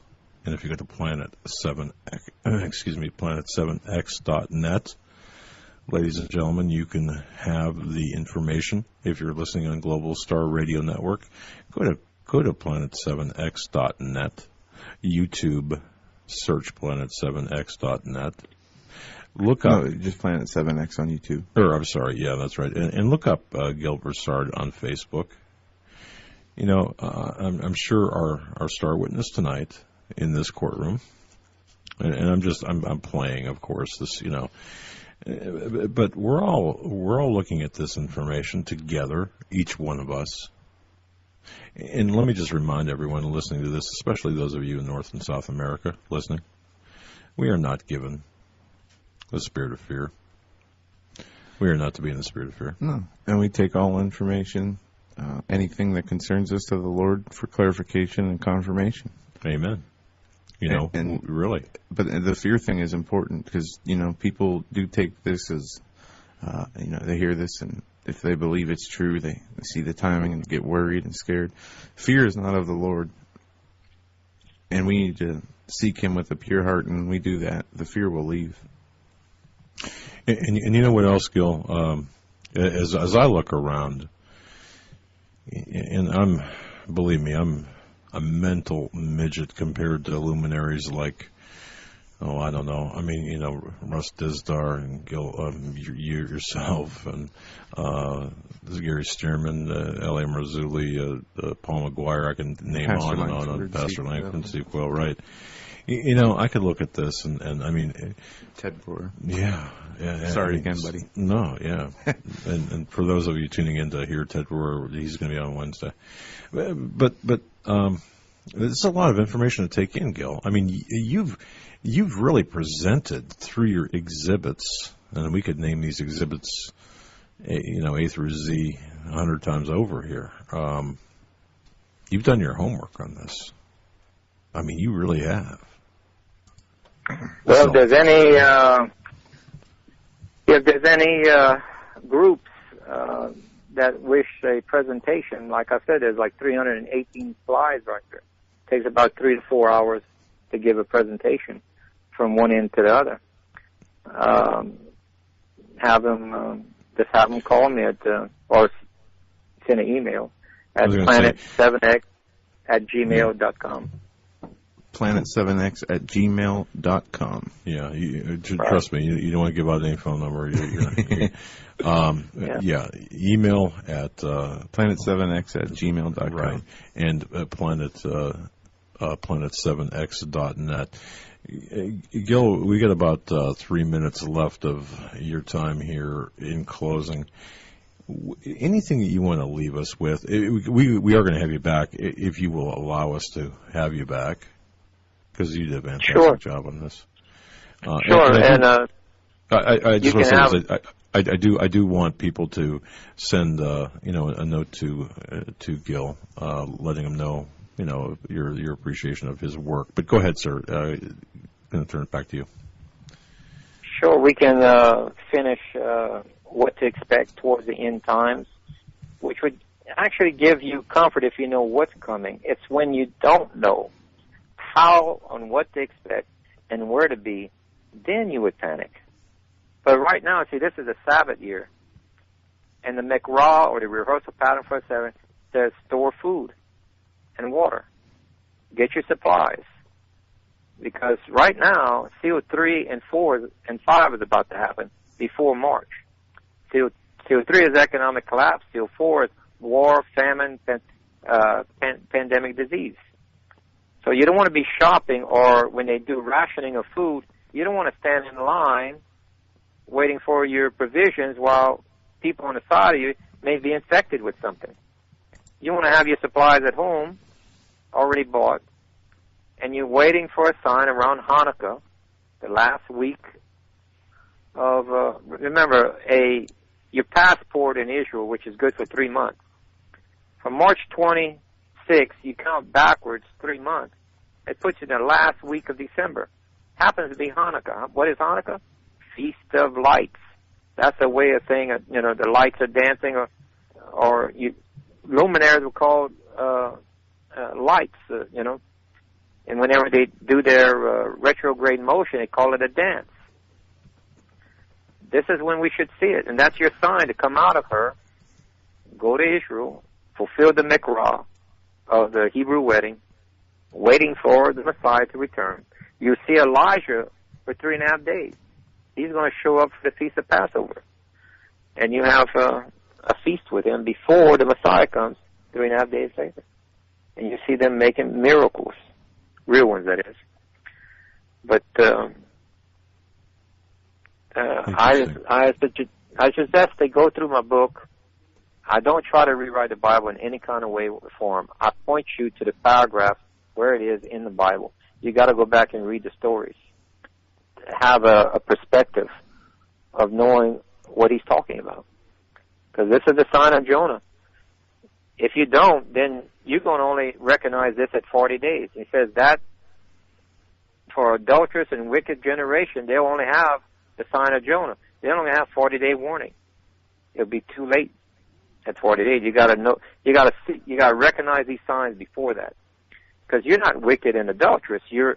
And if you go to planet7x.net, ladies and gentlemen, you can have the information. If you're listening on Global Star Radio Network, go to planet7x.net, YouTube, search planet7x.net. Look up just Planet 7X on YouTube. I'm sorry, yeah, that's right. And look up Gil Broussard on Facebook. I'm sure our star witness tonight in this courtroom, and I'm playing, of course, this, but we're all looking at this information together, each one of us. And let me just remind everyone listening to this, especially those of you in North and South America listening, we are not given the spirit of fear. We are not to be in the spirit of fear. No. And we take all information, anything that concerns us to the Lord for clarification and confirmation. Amen. And really. But the fear thing is important because, people do take this as, they hear this, and if they believe it's true, they see the timing and get worried and scared. Fear is not of the Lord. And we need to seek Him with a pure heart, and when we do that, the fear will leave. And you know what else, Gil? As I look around, and believe me, I'm a mental midget compared to luminaries like Oh, I don't know. I mean, Russ Dizdar and Gil, you yourself, and Gary Stearman, L.A. Marzulli, Paul McGuire. I can name Pastor on and Langford, on. Pastor Steve Langford, Quayle. Steve Quayle, right. I could look at this, and I mean, Ted Brewer. yeah. Sorry again, buddy. No, yeah. and for those of you tuning in to hear Ted Brewer, he's going to be on Wednesday. But there's a lot of information to take in, Gil. I mean, you've really presented through your exhibits, and we could name these exhibits, A through Z 100 times over here. You've done your homework on this. I mean, you really have. Well, if there's any groups that wish a presentation, like I said, there's like 318 slides right there. It takes about 3 to 4 hours to give a presentation from one end to the other. Have them call me or send an email at planet7x@gmail.com. Planet7x@gmail.com. Yeah, trust me, you don't want to give out any phone number. Email at planet7x@gmail.com. Right, and planet7x.net. Gil, we got about 3 minutes left of your time here in closing. Anything that you want to leave us with? We are going to have you back if you will allow us to have you back, because you did a fantastic job on this. Sure, I just want to say I do want people to send a note to Gil, letting him know your appreciation of his work. But go ahead, sir. I'm going to turn it back to you. Sure, we can finish what to expect towards the end times, which would actually give you comfort if you know what's coming. It's when you don't know how and what to expect and where to be, then you would panic. But right now, see, this is a Sabbath year, and the Mikra, or the rehearsal pattern for 7, says store food and water. Get your supplies. Because right now, seal 3 and 4 and 5 is about to happen before March. Seal 3 is economic collapse. Seal 4 is war, famine, pandemic disease. So you don't want to be shopping, or when they do rationing of food, you don't want to stand in line waiting for your provisions while people on the side of you may be infected with something. You want to have your supplies at home already bought, and you're waiting for a sign around Hanukkah, the last week of, remember, your passport in Israel, which is good for 3 months. From March 26, you count backwards 3 months. It puts you in the last week of December. Happens to be Hanukkah. What is Hanukkah? Feast of Lights. That's a way of saying, the lights are dancing, or luminaries were called lights, And whenever they do their retrograde motion, they call it a dance. This is when we should see it, and that's your sign to come out of her, go to Israel, fulfill the Mikra of the Hebrew wedding, waiting for the Messiah to return. You see Elijah for 3.5 days. He's going to show up for the Feast of Passover. And you have a feast with him before the Messiah comes, 3.5 days later. And you see them making miracles, real ones, that is. But I suggest they go through my book. I don't try to rewrite the Bible in any kind of way or form. I point you to the paragraph where it is in the Bible. You got to go back and read the stories. Have a perspective of knowing what he's talking about. Because this is the sign of Jonah. If you don't, then you're going to only recognize this at 40 days. He says that for adulterous and wicked generation, they'll only have the sign of Jonah. They'll only have 40-day warning. It'll be too late at 40 days. You got to know. You got to see. You got to recognize these signs before that. Because you're not wicked and adulterous. You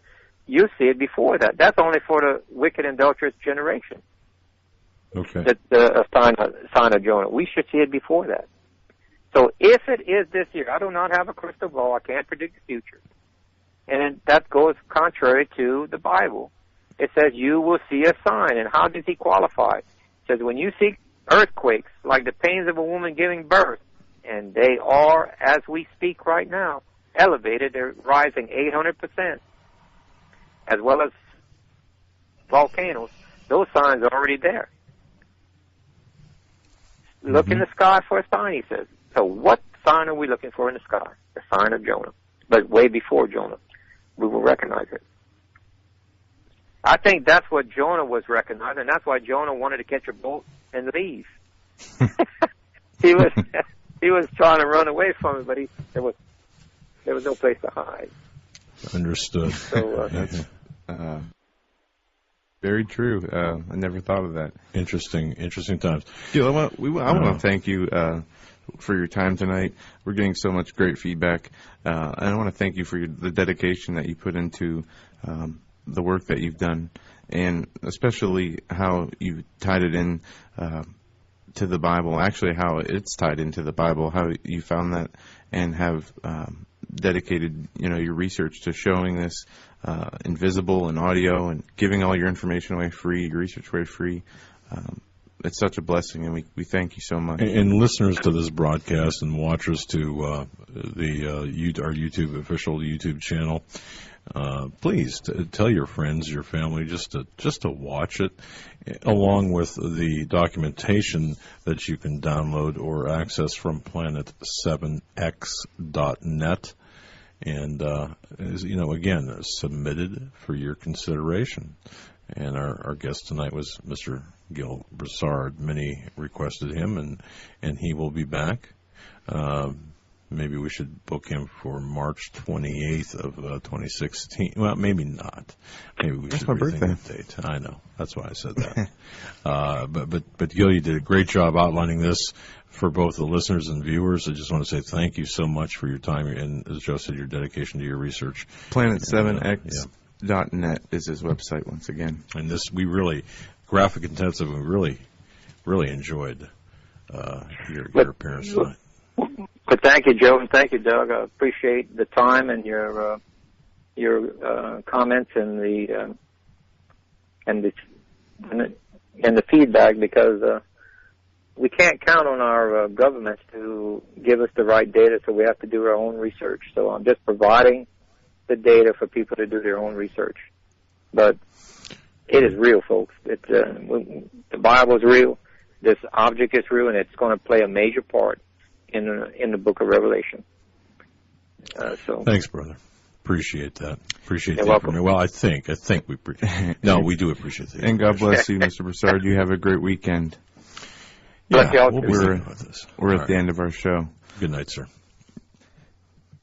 see it before that. That's only for the wicked and adulterous generation. Okay. The sign of Jonah. We should see it before that. So if it is this year, I do not have a crystal ball. I can't predict the future. And that goes contrary to the Bible. it says you will see a sign. And how does he qualify? It says when you see earthquakes like the pains of a woman giving birth, and they are, as we speak right now, elevated. They're rising 800%, as well as volcanoes. Those signs are already there. Look in the sky for a sign, he says. So what sign are we looking for in the sky? The sign of Jonah. But way before Jonah, we will recognize it. I think that's what Jonah was recognizing, and that's why Jonah wanted to catch a boat and leave. he was trying to run away from it, but there was no place to hide. Understood. So that's very true. I never thought of that. Interesting times. Gil, I want to thank you for your time tonight. We're getting so much great feedback, and I want to thank you for the dedication that you put into the work that you've done, and especially how you tied it in to the Bible. Actually, how it's tied into the Bible. How you found that and have dedicated, your research to showing this in visible and audio, and giving all your information away free, your research away free. It's such a blessing, and we thank you so much. And listeners to this broadcast and watchers to our official YouTube channel, please tell your friends, your family, just to watch it, along with the documentation that you can download or access from planet7x.net. And, again, submitted for your consideration. And our guest tonight was Mr. Gil Broussard. Many requested him, and he will be back. Maybe we should book him for March 28th of 2016. Well, maybe not. Maybe we should rethink that date. I know. That's why I said that. But Gil, you did a great job outlining this for both the listeners and viewers. I just want to say thank you so much for your time, and as Joe said, your dedication to your research. Planet7x.net is his website once again. And this, we really, graphic intensive, we really enjoyed your appearance tonight. But thank you, Joe, and thank you, Doug. I appreciate the time and your comments and the feedback, because we can't count on our governments to give us the right data, so we have to do our own research. So I'm just providing the data for people to do their own research. But it is real, folks. The Bible is real. This object is real, and it's going to play a major part in the book of Revelation. Thanks, brother. Appreciate that. Appreciate You're the welcome. information. Well, I think we appreciate. No, we do appreciate the And God bless you, Mr. Broussard. You have a great weekend. Yeah, we'll we're at this. We're at the end of our show. Good night, sir.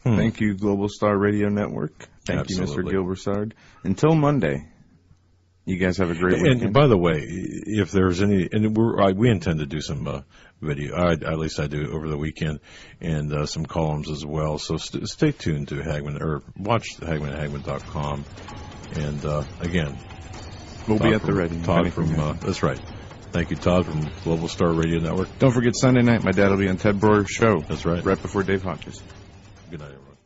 Thank you, Global Star Radio Network. Thank you, Mr. Gil Broussard. Until Monday, you guys have a great weekend. And by the way, if there's any, and we intend to do some video, at least I do, over the weekend, and some columns as well. So stay tuned to Hagman, or watch Hagman at Hagman.com. And again, we'll be at the ready. Todd from that's right. Thank you, Todd from Global Star Radio Network. Don't forget Sunday night, my dad will be on Ted Broer's show. That's right. Right before Dave Hodges. Good night, everyone.